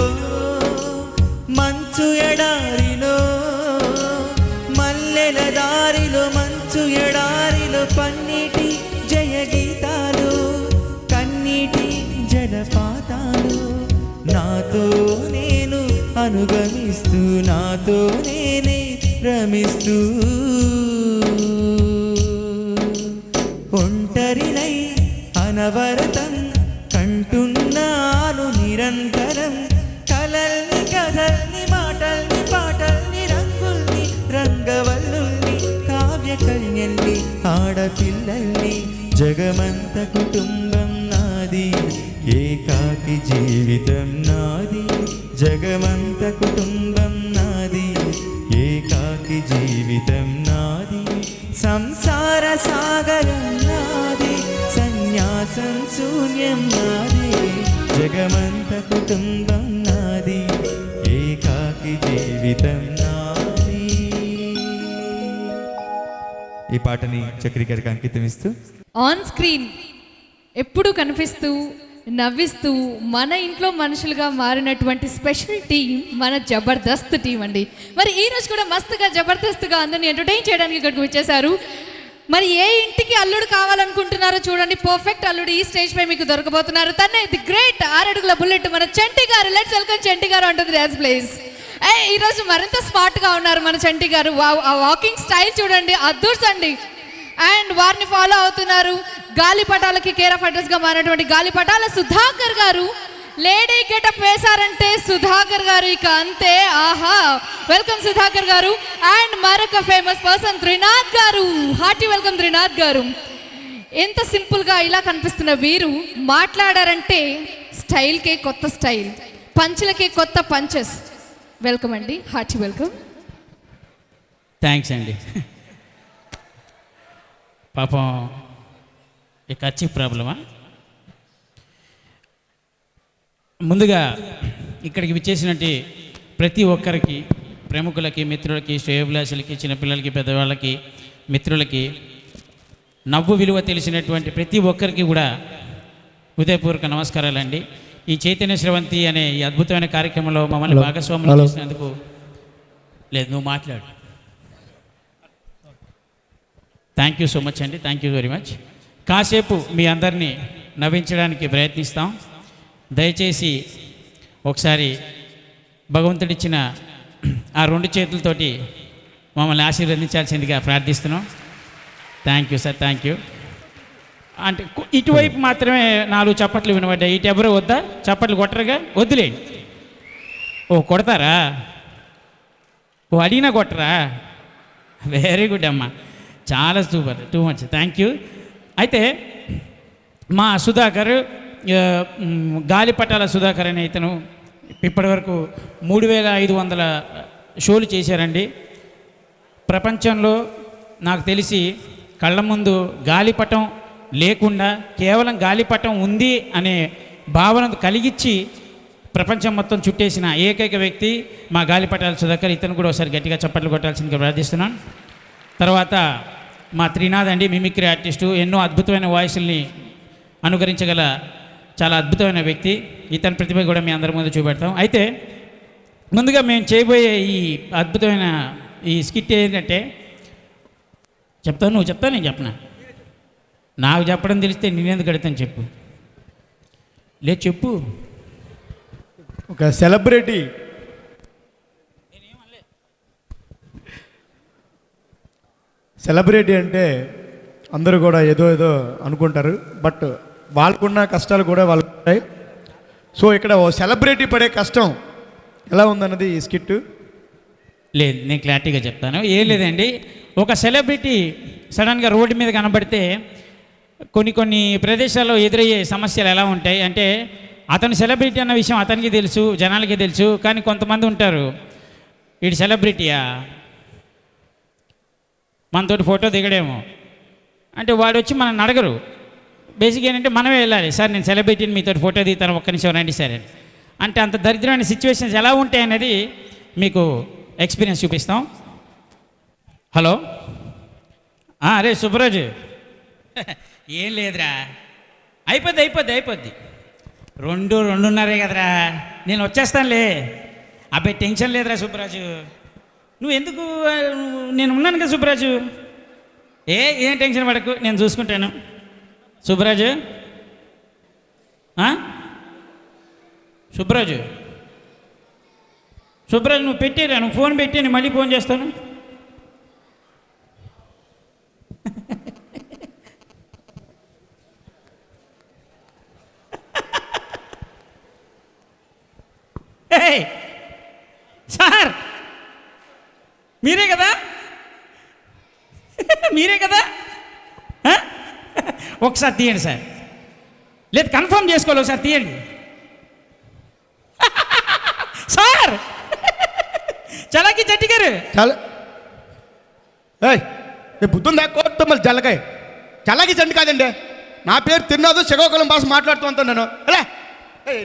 మంచు ఎడారిలో, మల్లెల దారిలో మంచు ఎడారిలో పన్నీటి జయ గీత అనుగమిస్తూ నాతో నేనే రమిస్తూ ఒంటరినై అనవరతం కంటున్నాను నిరంతరం కలల్ని కథల్ని మాటల్ని పాటల్ని రంగుల్ని రంగవల్లుల్ని కావ్య కన్యల్ని ఆడపిల్లల్ని జగమంత కుటుంబం నాది ఏకాకి జీవితం నాది జగమంత కుటుంబం నాది ఏకాకి జీవితం నాది సంసార సాగరం నాది సన్యాసం శూన్యం నాది జగమంత కుటుంబం నాది ఏకాకి జీవితం నాది. ఈ పాటని చక్రి గారికి అంకితం ఇస్తూ ఆన్ స్క్రీన్ ఎప్పుడు కనిపిస్తూ నవ్విస్తూ మన ఇంట్లో మనుషులుగా మారినటువంటి స్పెషల్ టీం మన జబర్దస్త్ టీం అండి. మరి ఈరోజు కూడా మస్తుగా జబర్దస్త్గా అందరిని ఎంటర్టైన్ చేయడానికి ఇక్కడికి వచ్చేసారు. మరి ఏ ఇంటికి అల్లుడు కావాలనుకుంటున్నారో చూడండి, పర్ఫెక్ట్ అల్లుడు ఈ స్టేజ్ పై మీకు దొరకబోతున్నారు. తనే ది గ్రేట్ 6 అడుగుల బుల్లెట్ మన చంటి గారు. లెట్స్ వెల్కమ్ చంటి గారు అంటుంది డాన్స్ ప్లీజ్. ఈరోజు మరింత స్మార్ట్గా ఉన్నారు మన చంటి గారు. ఆ వాకింగ్ స్టైల్ చూడండి, అద్దుర్సండి. అండ్ వారిని ఫాలో అవుతున్నారు గాలిపటాలకి కేర్ ఆఫ్ అడ్రస్గా మారినటువంటి గాలిపటాల సుధాకర్ గారు. లేడీ గెటప్ వేశారంటే సుధాకర్ గారు ఇక అంతే. ఆహా, వెల్కమ్ సుధాకర్ గారు. అండ్ మరొక ఫేమస్ పర్సన్ త్రినాథ్ గారు. హార్టీ వెల్కమ్ త్రినాథ్ గారు. ఎంత సింపుల్గా ఇలా కనిపిస్తున్న వీరు మాట్లాడారంటే స్టైల్కే కొత్త స్టైల్, పంచులకే కొత్త పంచెస్. వెల్కమ్ అండి, హార్టీ వెల్కమ్. థ్యాంక్స్ అండి. పాపం ఈ ఖర్చు ప్రాబ్లమా? ముందుగా ఇక్కడికి విచ్చేసినట్టు ప్రతి ఒక్కరికి, ప్రముఖులకి, మిత్రులకి, శ్రేయోభిలాషులకి, చిన్నపిల్లలకి, పెద్దవాళ్ళకి, మిత్రులకి, నవ్వు విలువ తెలిసినటువంటి ప్రతి ఒక్కరికి కూడా హృదయపూర్వక నమస్కారాలండి. ఈ చైతన్య స్రవంతి అనే ఈ అద్భుతమైన కార్యక్రమంలో మమ్మల్ని భాగస్వాములు చేసినందుకు. లేదు, నువ్వు మాట్లాడు. థ్యాంక్ యూ సో మచ్ అండి, థ్యాంక్ యూ వెరీ మచ్. కాసేపు మీ అందరినీ నవ్వించడానికి ప్రయత్నిస్తాం. దయచేసి ఒకసారి భగవంతుడిచ్చిన ఆ 2 చేతులతోటి మమ్మల్ని ఆశీర్వదించాల్సిందిగా ప్రార్థిస్తున్నాం. Thank you sir, thank you. అంటే ఇటువైపు మాత్రమే 4 చప్పట్లు వినబడ్డాయి. ఇటు ఎవరో వద్దా? చప్పట్లు కొట్టరుగా? వద్దులే. ఓ కొడతారా? ఓ అడిగినా కొట్టరా? వెరీ గుడ్ అమ్మా, చాలా super, too much, thank you. అయితే మా సుధాకర్, గాలిపటాల సుధాకర్ అనే ఇతను ఇప్పటివరకు 3500 షోలు చేశారండి. ప్రపంచంలో నాకు తెలిసి కళ్ళ ముందు గాలిపటం లేకుండా కేవలం గాలిపటం ఉంది అనే భావన కలిగించి ప్రపంచం మొత్తం చుట్టేసిన ఏకైక వ్యక్తి మా గాలిపటాల సుధాకర్. ఇతను కూడా ఒకసారి గట్టిగా చప్పట్లు కొట్టాల్సిందిగా ప్రార్థిస్తున్నాను. తర్వాత మా త్రినాథ్ అండి, మిమిక్రీ ఆర్టిస్టు, ఎన్నో అద్భుతమైన వాయిస్ని అనుకరించగల చాలా అద్భుతమైన వ్యక్తి. ఇతని ప్రతిభ కూడా మీ అందరి ముందు చూపెడతాం. అయితే ముందుగా మేము చేయబోయే ఈ అద్భుతమైన ఈ స్కిట్ ఏంటంటే, చెప్తాను, నువ్వు చెప్తాను, నేను చెప్పనా? నాకు చెప్పడం తెలిస్తే నేనెందుకు అడుగుతాను చెప్పు. లేదు చెప్పు. ఒక సెలబ్రిటీ అంటే అందరూ కూడా ఏదో అనుకుంటారు, బట్ వాళ్ళకున్న కష్టాలు కూడా వాళ్ళకు ఉంటాయి. సో ఇక్కడ ఓ సెలబ్రిటీ పడే కష్టం ఎలా ఉందన్నది ఈ స్కిట్. లేదు, నేను క్లారిటీగా చెప్తాను. ఏం లేదండి, ఒక సెలబ్రిటీ సడన్గా రోడ్డు మీద కనబడితే కొన్ని ప్రదేశాల్లో ఎదురయ్యే సమస్యలు ఎలా ఉంటాయి అంటే, అతను సెలబ్రిటీ అన్న విషయం అతనికి తెలుసు, జనాలకి తెలుసు, కానీ కొంతమంది ఉంటారు, వీడు సెలబ్రిటీయా, మనతోటి ఫోటో దిగడేమో అంటే వాడు వచ్చి మనం అడగరు. బేసిక్ ఏంటంటే మనమే వెళ్ళాలి, సార్ నేను సెలబ్రిటీని, మీతో ఫోటో దిగుతాను, ఒక్క నిమిషం రండి సార్ అని. అంటే అంత దరిద్రమైన సిచ్యువేషన్స్ ఎలా ఉంటాయి అనేది మీకు ఎక్స్పీరియన్స్ చూపిస్తాం. హలో, అరే సుబ్బరాజు, ఏం లేదురా, అయిపోద్ది 2:30 కదరా, నేను వచ్చేస్తానులే. అబ్బాయి టెన్షన్ లేదురా సుబ్బరాజు, నువ్వు ఎందుకు, నేను ఉన్నాను కదా సుబ్బరాజు, ఏం టెన్షన్ పడకు, నేను చూసుకుంటాను. సుబ్బరాజు, సుబ్బరాజు, సుబ్రాజ్ నువ్వు పెట్టిరా, నువ్వు ఫోన్ పెట్టి నేను మళ్ళీ ఫోన్ చేస్తాను. ఏయ్, సార్ మీరే కదా, మీరే కదా, ఒకసారి తీయండి సార్. లేదు కన్ఫర్మ్ చేసుకోవాలి, ఒకసారి తీయండి సార్. చలాకి జట్టి గారు చాలా బుద్ధుందా కోర్టు మళ్ళీ జల్లకాయ చల్లకి చండి కాదండి. నా పేరు తిన్నాదు శ్రీకాకుళం భాష మాట్లాడుతూ ఉంటాను నేను. ఎలా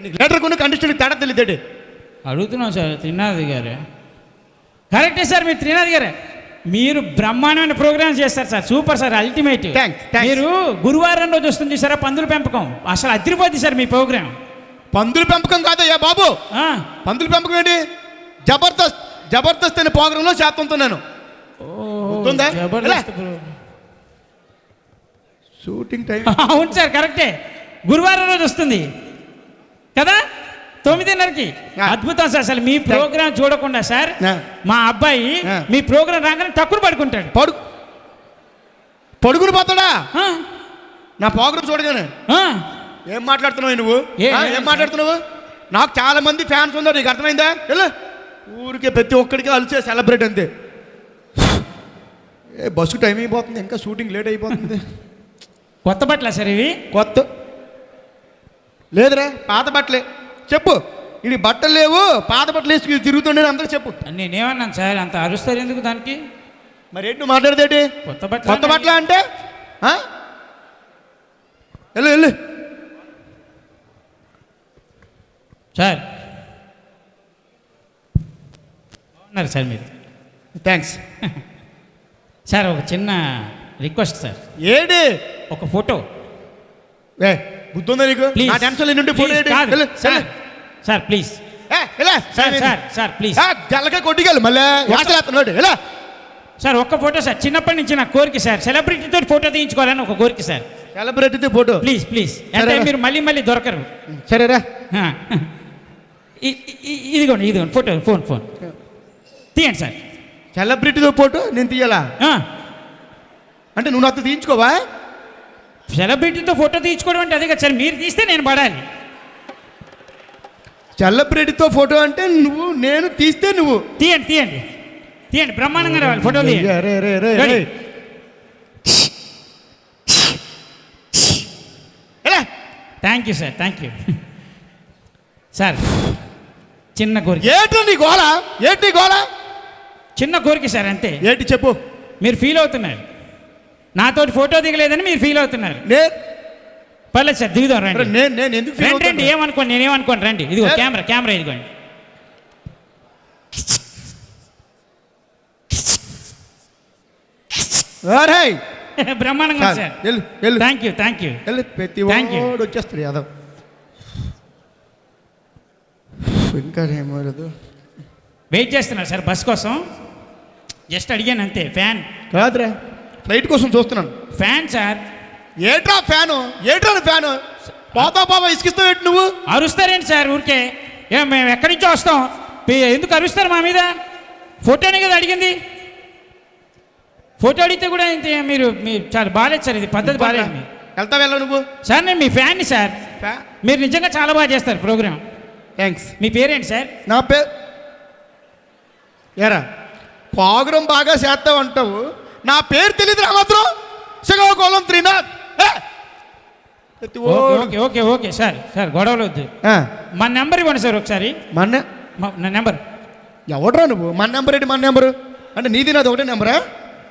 నీకు లీటర్ కొన్ని కండిషన్ తేడా తెలియదేంటి? అడుగుతున్నాం సార్. త్రినాథ్ గారు కరెక్టే సార్, మీరు త్రినాథ్ గారే, మీరు బ్రహ్మాండమైన ప్రోగ్రామ్స్ చేస్తారు సార్, సూపర్ సార్, అల్టిమేట్. మీరు గురువారం రోజు వస్తుంది సార్ పందుల పెంపకం, అసలు అదిరిపోద్ది సార్ మీ ప్రోగ్రాం. పందుల పెంపకం కాదయ్యా బాబు, పందుల పెంపకం ఏంటి? జబర్దస్త్ జబర్దస్త్ అనే ప్రోగ్రాంలో చేస్తుంటున్నాను. షూటింగ్ టైం అవును సార్ కరెక్టే, గురువారం రోజు వస్తుంది కదా 9:30కి. అద్భుతం సార్, అసలు మీ ప్రోగ్రామ్ చూడకుండా సార్ మా అబ్బాయి మీ ప్రోగ్రామ్ రాగానే తక్కువ పడుకుంటాడు. పడుకుని పోతాడా నా ప్రోగ్రామ్ చూడగానే? ఏం మాట్లాడుతున్నావు నువ్వు? ఏం మాట్లాడుతున్నావు? నాకు చాలా మంది ఫ్యాన్స్ ఉన్నారు, నీకు అర్థమైందా? వెళ్ళు, ఊరికే ప్రతి ఒక్కడికి అలిచే సెలబ్రేట్ అంతే. బస్సు టైం అయిపోతుంది, ఇంకా షూటింగ్ లేట్ అయిపోతుంది. కొత్త బట్టలా సార్ ఇవి? కొత్త లేదురా, పాత బట్టలే. చెప్పు, ఇది బట్టలు లేవు, పాత బట్టలు వేసి తిరుగుతుండే అందరూ చెప్పు. నేనేమన్నాను సార్, అంత అరుస్తారు ఎందుకు దానికి? మరి ఏంటి మాట్లాడదేటి? కొత్త బట్టలు అంటే వెళ్ళు వెళ్ళు సార్. బాగున్నారు సార్ మీరు, థ్యాంక్స్ సార్. ఒక చిన్న రిక్వెస్ట్ సార్. ఏంటి? ఒక ఫోటో. గుర్తుందా నీకు? నా టెన్షన్ ఏంటంటే photo sir. Sir please sir, sir sir please. జల్లగా కొట్టికెళ్ళి మళ్ళీ ఎలా సార్ ఒక్క ఫోటో సార్, చిన్నప్పటి నుంచి నా కోరిక సార్, సెలబ్రిటీతో ఫోటో తీయించుకోవాలని ఒక కోరిక సార్. సెలబ్రిటీతో ఫోటో ప్లీజ్ ప్లీజ్, అంటే మీరు మళ్ళీ మళ్ళీ దొరకరు. సరేరా, ఇదిగోండి ఇదిగోండి ఫోటో, ఫోన్ తీయండి సార్. సెలబ్రిటీతో ఫోటో నేను తీయాలా? అంటే నువ్వు నాతో తీయించుకోవా? సెలబ్రిటీతో ఫోటో తీయించుకోవడం అంటే అదే కదా సార్, మీరు తీస్తే నేను పడాలి. సెలబ్రిటీతో ఫోటో అంటే నువ్వు, నేను తీస్తే నువ్వు. తీయండి తీయండి తీయండి, బ్రహ్మాండంగా రావాలి ఫోటో తీయండి. Thank you sir, thank you sir. చిన్న కోరిక. ఏంటి గోళ? ఏంటి గోళ? చిన్న కోరిక సార్ అంతే. ఏంటి చెప్పు. మీరు ఫీల్ అవుతున్నారు, నాతోటి ఫోటో దిగలేదని మీరు ఫీల్ అవుతున్నారు. పర్లేదు సార్, దిగుదాం రండి. నేను ఎందుకు రండి రండి, ఏమనుకోండి, నేనేమనుకోండి, రండి. ఇదిగో కెమెరా ఇదిగోండి. బ్రహ్మాండంగా సార్. థ్యాంక్ యూ ప్రతి వచ్చేస్తాడు యాదవ్. ఇంకా ఏమో వెయిట్ చేస్తున్నారు సార్ బస్ కోసం, జస్ట్ అడిగాను అంతే. ఫ్యాన్ కాదురా, ఫ్లైట్ కోసం చూస్తున్నాను. Fan sir. ఏట్రా ఫ్యాను? ఫ్యాను పాపా ఇసుకిస్తావు ఏంటి నువ్వు? అరుస్తారేంటి సార్ ఊరికే? మేము ఎక్కడి నుంచో వస్తాం, ఎందుకు అరుస్తారు మా మీద? ఫోటోనే కదా అడిగింది, ఫోటో అడిగితే కూడా మీరు చాలా బాగాలేదు సార్, ఇది పద్ధతి బాగాలేదు. వెళ్తావు నువ్వు సార్, నేను మీ ఫ్యాన్ని సార్, మీరు నిజంగా చాలా బాగా చేస్తారు ప్రోగ్రామ్. థ్యాంక్స్. మీ పేరేంటి సార్? నా పేరు ఏరా, ప్రోగ్రాం బాగా చేస్తావు అంటావు, నా పేరు తెలియదు మాత్రం. Srikakulam Trinath. Okay okay okay sir, sir గొడవలు వద్దు. మన నెంబర్ ఇవ్వండి సార్ ఒకసారి. నా నెంబర్. ఎవడరా నువ్వు? మన నెంబర్ ఏంటి? మన నెంబరు అంటే నీది నాది ఒకటే నెంబరా?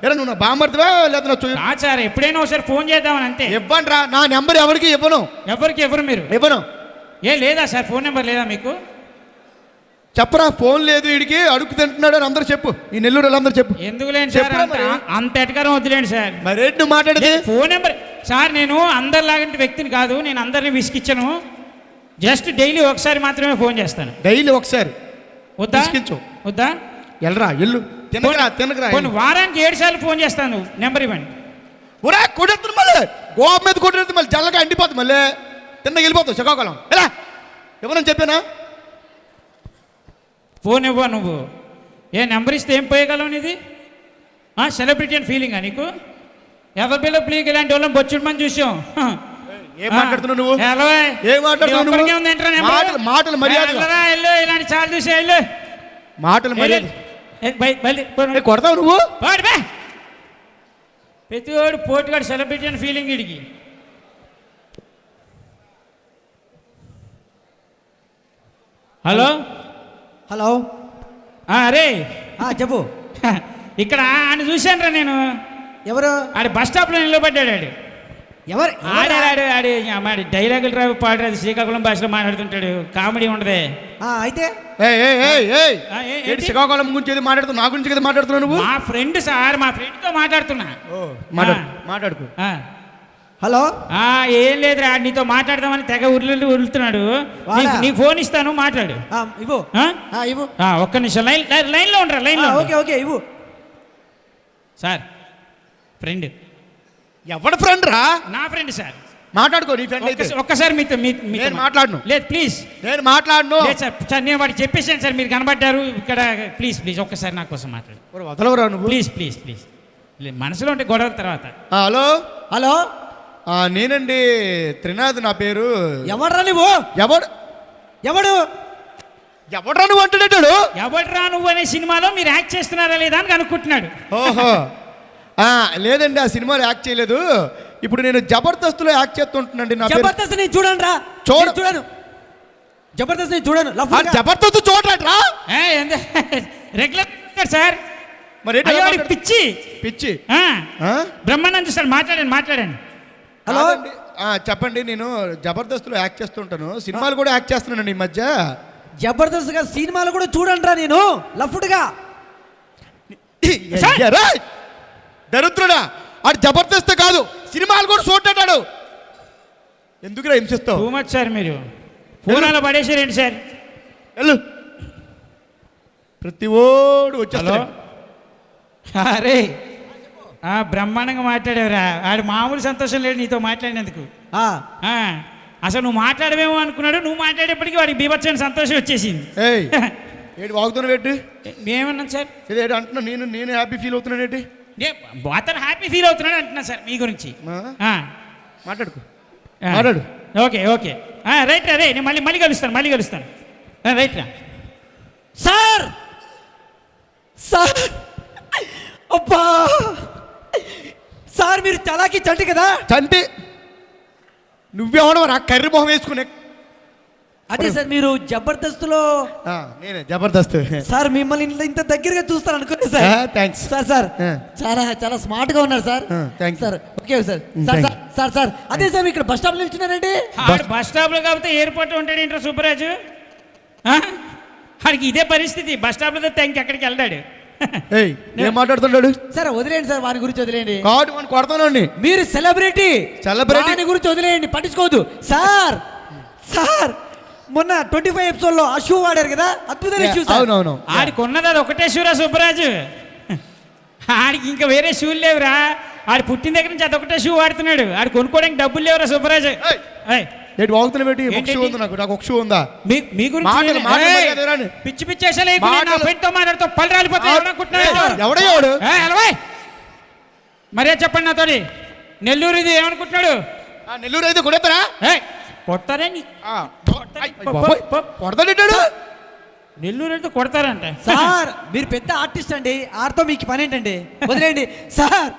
ఏరా నువ్వు నా బామ్మర్దివా లేదా నా సార్? ఎప్పుడైనా ఒకసారి ఫోన్ చేద్దామని అంతే. ఇవ్వండి రా, నా నెంబర్ ఎవరికి ఇవ్వను. ఎవరికి ఎవరు? మీరు ఇవ్వను. లేదా సార్ ఫోన్ నెంబర్ లేదా మీకు? చెప్పరా, ఫోన్ లేదు వీడికి, అడుగు తింటున్నాడు అని అందరూ చెప్పు, ఈ నెల్లూరు అందరూ చెప్పు. ఎందుకు లేండి సార్, అంత ఎటకారం వద్దులేండి సార్. మరేంటి నువ్వు మాట్లాడేది? ఫోన్ నెంబర్ సార్, నేను అందరిలాంటి వ్యక్తిని కాదు, నేను అందరిని విసికిచ్చాను. జస్ట్ డైలీ ఒకసారి మాత్రమే ఫోన్ చేస్తాను. డైలీ ఒకసారి వద్దా? వద్దా? వెళ్ళరా, ఎల్లు తినకరా. వారానికి 7 సార్లు ఫోన్ చేస్తాను. నెంబర్ ఇవ్వండి. ఊరా కొట్టేస్తుంది మళ్ళీ, గోవా మీద కొట్టేస్తుంది మళ్ళీ, జల్లగా అండిపోతుంది మళ్ళీ, తిన్నగా వెళ్ళిపోతావు శ్రీకాకుళం. ఎలా ఎవరని చెప్పానా? ఫోన్ ఇవ్వ నువ్వు. ఏ నెంబర్ ఇస్తే ఏం పోయగలవు నీది? సెలబ్రిటీ అని ఫీలింగా నీకు? ఎవరి బిల్ల ప్లీగ్ ఇలాంటి వాళ్ళని బొచ్చుడు మంది చూసాం. ఏం మాట్లాడుతున్నావు నువ్వు? ఏం మాట్లాడుతున్నావు నువ్వు? మాటలు మర్యాద. ఇలాంటి చాలా చూసా వెళ్ళు. మాటలు మర్యాద. కొడతావు నువ్వు? ప్రతివాడు పోటుగాడు సెలబ్రిటీ అని ఫీలింగ్ వీడికి. హలో హలో అరే చెప్పు. ఇక్కడ ఆయన చూశాను రా నేను. ఎవరు? ఆడి బస్ స్టాప్లో నిలబడ్డాడు. ఆడు ఎవరు? ఆడాడు ఆడి డైలాగులు రావు, పాడరాదు, శ్రీకాకుళం భాషలో మాట్లాడుతుంటాడు. కామెడీ ఉండదే. అయితే శ్రీకాకుళం గురించి ఏది మాట్లాడుతున్నావు? నా గురించి ఏది మాట్లాడుతున్నావు నువ్వు? మా ఫ్రెండ్ సార్, మా ఫ్రెండ్తో మాట్లాడుతున్నా. మాట్లాడుకో. హలో. ఏం లేదురా, నీతో మాట్లాడదామని తెగ ఉరులుతున్నాడు. నీకు ఫోన్ ఇస్తాను, మాట్లాడు. ఇవ్వు. ఇవ్వు. ఒక్క నిమిషం లైన్లో ఉండరా. లైన్లో. ఓకే ఓకే ఇవ్వు. Sir friend. ఎవడ ఫ్రెండ్ రా? నా ఫ్రెండ్ సార్. మాట్లాడుకో. నీ ఫ్రెండ్ అయితే ఒక్కసారి మీతో నేను మాట్లాడను. లేదు ప్లీజ్. నేను మాట్లాడను. లేదు సార్, నేను వాడికి చెప్పేసాను సార్, మీరు కనబడ్డారు ఇక్కడ. ప్లీజ్ ప్లీజ్ ఒక్కసారి నా కోసం మాట్లాడు. వదలవరా నువ్వు? Please please please. మనసులో ఉంటే గొడవ తర్వాత. Hello hello. నేనండి త్రినాథ్ నా పేరు. ఎవడ్రా నువ్వు? ఎవడు ఎవడ్రా నువ్వు అంటున్నాడు? ఎవడ్రా నువ్వు అనే సినిమాలో మీరు యాక్ట్ చేస్తున్నారా లేదా అని అనుకుంటున్నాడు. ఓహో లేదండి, ఆ సినిమాలో యాక్ట్ చేయలేదు. ఇప్పుడు నేను జబర్దస్త్లో యాక్ట్ చేస్తుంటానండి. నా జబర్దస్త్ నేను చూడండి రా. చూడను. జబర్దస్త్ నేను చూడను. జబర్దస్త్ చూడరా? Regular sir. మరి పిచ్చి పిచ్చి బ్రహ్మానంద్ సార్ మాట్లాడండి. హలో చెప్పండి. నేను జబర్దస్త్లో యాక్ట్ చేస్తుంటాను, సినిమాలు కూడా యాక్ట్ చేస్తున్నానండి ఈ మధ్య. జబర్దస్త్ గా సినిమాలు కూడా చూడండి రా. నేను లఫ్ట్గా దరిద్రుడా, ఆడు జబర్దస్త్ కాదు, సినిమాలు కూడా చూడంటాడు. ఎందుకురా హింసిస్తావు? Too much sir. మీరు ఫోన్లో పడేసారేంటి సార్? వెళ్ళు. ప్రతి ఓడు వచ్చేస్తాడు. అరే బ్రహ్మాండంగా మాట్లాడేవరా. ఆడు మామూలు సంతోషం లేడు నీతో మాట్లాడినందుకు. అసలు నువ్వు మాట్లాడవేమో అనుకున్నాడు. నువ్వు మాట్లాడేప్పటికీ వాడికి బీభత్సమైన సంతోషం వచ్చేసింది. ఏంటి వాగుతున్నావు? ఏంటి ఏమన్నాను సార్? ఏంటి అంటున్నా? నేను హ్యాపీ ఫీల్ అవుతున్నాను. ఏంటి అతను హ్యాపీ ఫీల్ అవుతున్నాడు అంటున్నా సార్ మీ గురించి. మాట్లాడు. ఓకే ఓకే రైట్ రా. రే నేను మళ్ళీ కలుస్తాను. రైట్ రా. సార్ అబ్బా సార్, మీరు చలాకి చంటి కదా? చంటి నువ్వేమన్నా కర్రీ మొహం వేసుకునే. అదే సార్, మీరు జబర్దస్త్లో. నేనే జబర్దస్త్ సార్. మిమ్మల్ని ఇంత దగ్గరగా చూస్తాను అనుకోండి సార్. Thanks sir. చాలా చాలా స్మార్ట్ గా ఉన్నారు సార్. Sir okay sir. అదే సార్, ఇక్కడ బస్ స్టాప్ లో నిల్చున్నారండి. బస్ స్టాప్ లో కాకపోతే ఎయిర్పోర్ట్ ఉంటాడు ఏంటో సుబ్బరాజు. వాడికి ఇదే పరిస్థితి. బస్ స్టాప్ లో ఇంకెక్కడికి వెళ్తాడు. ఏం మాట్లాడుతున్నాడు? సార్ వదిలేండి సార్, వాని గురించి వదిలేండి. కొడతానండి. మీరు సెలబ్రిటీ గురించి వదిలేయండి, పట్టించుకోవద్దు. సార్ మొన్న 25 ఎపిసోడ్ లో ఆ షూ వాడారు కదా, అద్భుతమైన షూ. అవునవును. ఆడికి ఉన్నది అది ఒకటే షూరా సుబ్బరాజు. ఆడికి ఇంకా వేరే షూలు లేవురా. ఆడి పుట్టిన దగ్గర నుంచి అదొకటే షూ వాడుతున్నాడు. ఆడు కొనుక్కోవడానికి డబ్బులు లేవురా సుబ్బరాజు. ఏంటి వాగుతున్నా? నాకు ఒక షూ ఉందా? మీ గురించి పిచ్చి పిచ్చేసలే మాట్లాడుతూ పళ్ళు రాలిపోతాయి. ఎవడయ్యాడు? మరే చెప్పండి నాతోని. నెల్లూరు ఇది ఏమనుకుంటున్నాడు? నెల్లూరు అయితే కొడతారా? కొడతారని కొడతాడు. నెల్లూరు అయితే కొడతారంట. సార్ మీరు పెద్ద ఆర్టిస్ట్ అండి, ఆడితో మీకు పని ఏంటండి? వదిలేండి సార్.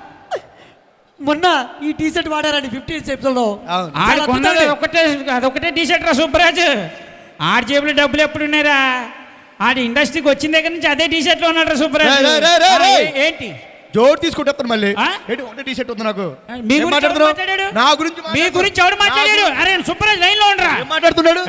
మొన్న ఈ టీ షర్ట్ వాడారండి 50 ఎపిసోడ్ లో. అదొకటే టీ షర్ట్ రా సుబ్బరాజు. ఆడి జేబులో డబ్బులు ఎప్పుడు ఉన్నారా? ఆడి ఇండస్ట్రీకి వచ్చిన దగ్గర నుంచి అదే టీ షర్ట్ లో ఉన్నాడు రా సుబ్బరాజు. ఏంటి జోడు తీసుకుంటాను మళ్ళీ? ఒకటే టీ షర్ట్ ఉంది నాకు. మీ గురించి ఎవడు మాట్లాడాడు? అరే సుబ్బరాజు లైన్ లో ఉండరా. మాట్లాడుతున్నాడు.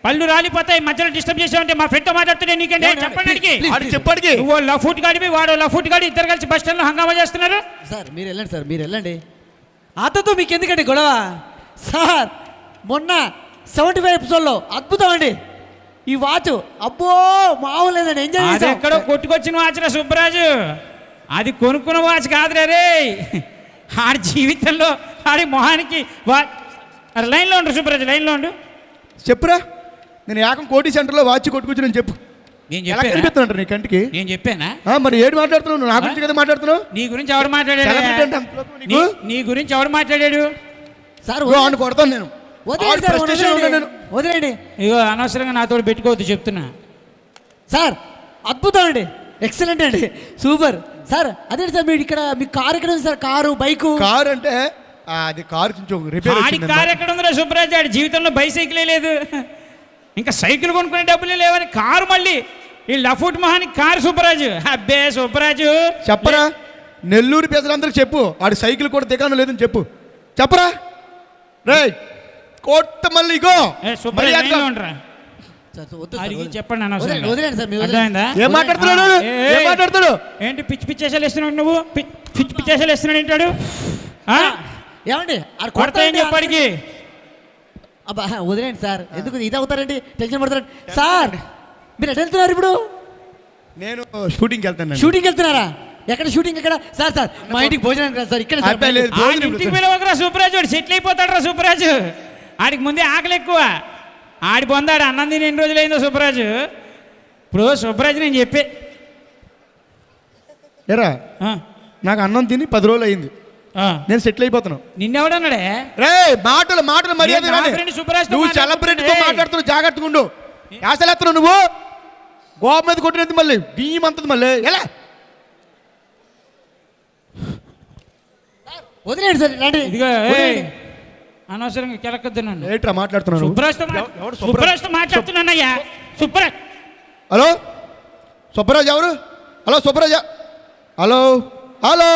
పళ్ళు రాలిపోతాయి, మధ్యలో డిస్టర్బ్ చేసావంటే. మా ఫ్రెండ్ తో మాట్లాడుతుంటే నీకంటే చెప్పండి. నువ్వు లఫూట్ గాడివి, వాడు లఫూట్ గాడి, ఇద్దరు కలిసి బస్ స్టాండ్ లో హంగామా చేస్తున్నారు. సార్ మీరు వెళ్ళండి. అతతో మీకు ఎందుకండి గొడవ? సార్ మొన్న 75 ఎపిసోడ్ లో అద్భుతం అండి ఈ వాచ్. అబ్బో మామూలు లేదండి, ఎంజాయ్ చేశాం. ఎక్కడో కొట్టుకొచ్చిన వాచ్ రా సుబ్బరాజు. అది కొనుక్కున్న వాచ్ కాదురా రే. ఆడి జీవితంలో ఆడి మొహానికి లైన్లో ఉండు సుబ్బరాజు, లైన్లో ఉండు. చెప్పురా. నేను ఏకం కోటి సెంటర్లో వాచ్ కొట్టుకొచ్చి నేను చెప్పు. నేను ఎలా చెప్పానా? కనిపిస్తున్నాడు నీ కంటికి? నేను చెప్పానా? మరి ఏడు మాట్లాడుతున్నావు? నువ్వు నా గురించి కదా మాట్లాడుతున్నావు? నీ గురించి ఎవరు మాట్లాడాడు? Celebrity అంటే అంత లోకం నీకు? నీ గురించి ఎవరు మాట్లాడాడు? సార్ ఇదిగో ఆడిని కొడతాను నేను. వదిలేండి ఆడి సార్, prestation లో వదిలేండి. నేను. వదిలేండి ఇగో అనవసరంగా నాతో పెట్టుకోవద్దు చెప్తున్నా. సార్ అద్భుతం అండి, ఎక్సలెంట్ అండి, సూపర్. సార్ అదే సార్ మీరు ఇక్కడ మీ కారు ఎక్కడ ఉంది సార్? Car bike? కారు అంటే అది కారు కొంచెం రిపేర్ ఆడి కారు ఎక్కడ ఉందిరా సుబ్బరాజు? ఆడి జీవితంలో బైసైకిలే లేదు, ఇంకా సైకిల్ కొనుక్కునే డబ్బులే లేవని కారు. మళ్ళీ ఈ లఫూట్ మహానికి కారు సుబ్బరాజు. అబ్బే సుబ్బరాజు చెప్పరా, నెల్లూరు ప్రజలందరికీ చెప్పు, ఆడి సైకిల్ కూడా దిగాను లేదని చెప్పు. చెప్పరా రే కొత్త మళ్ళీ ఇగో సుబ్బరాజు మర్యాదగా- లైన్లో ఉండరా. సార్, వద్దు సార్, అడిగి వదిలేండి. చెప్పండి అనవసరంగా. వదిలేండి సార్, మీరు అర్థమైందా? ఏం మాట్లాడుతున్నాడు? ఏం మాట్లాడుతాడు? ఏంటి పిచ్చి పిచ్చేసాలు ఇస్తున్నాడు నువ్వు? పిచ్చి పిచ్చేసాలు ఇస్తున్నాడు ఏంటాడు? ఏమండి ఆడు కొడతా ఏం కొడతాయండి, చెప్పాడికి? అబ్బా వదిలేండి సార్, ఎందుకు ఇది అవుతారండి, టెన్షన్ పడతారండి. సార్ మీరు ఎటు వెళ్తున్నారు ఇప్పుడు? నేను షూటింగ్కి వెళ్తాను. షూటింగ్ వెళ్తున్నారా? ఎక్కడ షూటింగ్ ఎక్కడ? సార్ సార్ మా ఇంటికి భోజనం కదా సార్, ఇక్కడ సార్. అబ్బాయి లేదు. ఆడి ఇంటికి పిలవకరా సుబ్బరాజు, వాడు సెటిల్ అయిపోతాడు రా సుబ్బరాజు. ఆడికి ముందే ఆకలి ఎక్కువ. ఆడి పొందాడు అన్నం తిని ఎన్ని రోజులైందో సుబ్బరాజు. ఇప్పుడు సుబ్బరాజు నేను చెప్పే ఎరా నాకు అన్నం తిని 10 రోజులు అయింది, నేను సెటిల్ అయిపోతున్నాను. నిన్నెవడన్నాడే? రే మాటలు మర్యాద నేను నా రాని. ఫ్రెండ్ సుబ్బరాజుతో నువ్వు మాట్లాడుతున్నా. సెలబ్రిటీతో ఏయ్. మాట్లాడుతున్నావు, జాగ్రత్తగా ఉండు. యాసలేస్తున్నావు నువ్వు, గోప మీద కొట్టినది మళ్ళీ బియ్యం అంతది మళ్ళీ ఎలా? వదిలేండి సార్, రండి. ఇదిగో వదిలేండి. అనవసరంగా కెలకొద్దు నన్ను. ఏంట్రా మాట్లాడుతున్నాను? సుబ్బరాజుతో సుబ్బరాజుతో మాట్లాడుతున్నానయ్యా. సుబ్బరాజ్ హలో సుబ్బరాజ్ ఎవరు? హలో సుబ్బరాజ్, హలో హలో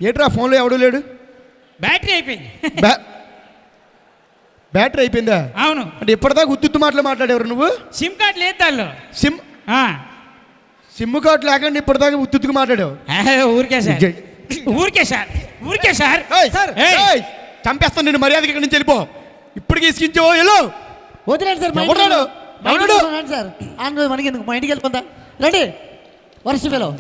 ఏంట్రా ఫోన్లో ఎవడు లేడు? బ్యాటరీ అయిపోయింది. బ్యాటరీ అయిపోయిందా? అవును. అంటే ఇప్పటిదాకా ఉత్తుత్తు మాటలు మాట్లాడేవారు నువ్వు? సిమ్ కార్డ్ లేదు దానిలో. సిమ్ కార్డు లేకుండా ఇప్పటిదాకా ఉత్తుత్తుకు మాట్లాడావు. ఊరికే సార్, ఊరికే సార్, ఊరికే సార్. సార్ చంపేస్తాను నేను, మర్యాదకి ఇక్కడి నుంచి వెళ్ళిపో. ఇప్పటికి ఇసుకించావు వెళ్ళు. వదిలేండి సార్, మా ఇంటికి ఎవడాడు? మా ఇంటికి రండి సార్. మనకి ఎందుకు, మా ఇంటికి వెళ్ళిపోతా రండి. వర్ష పిలో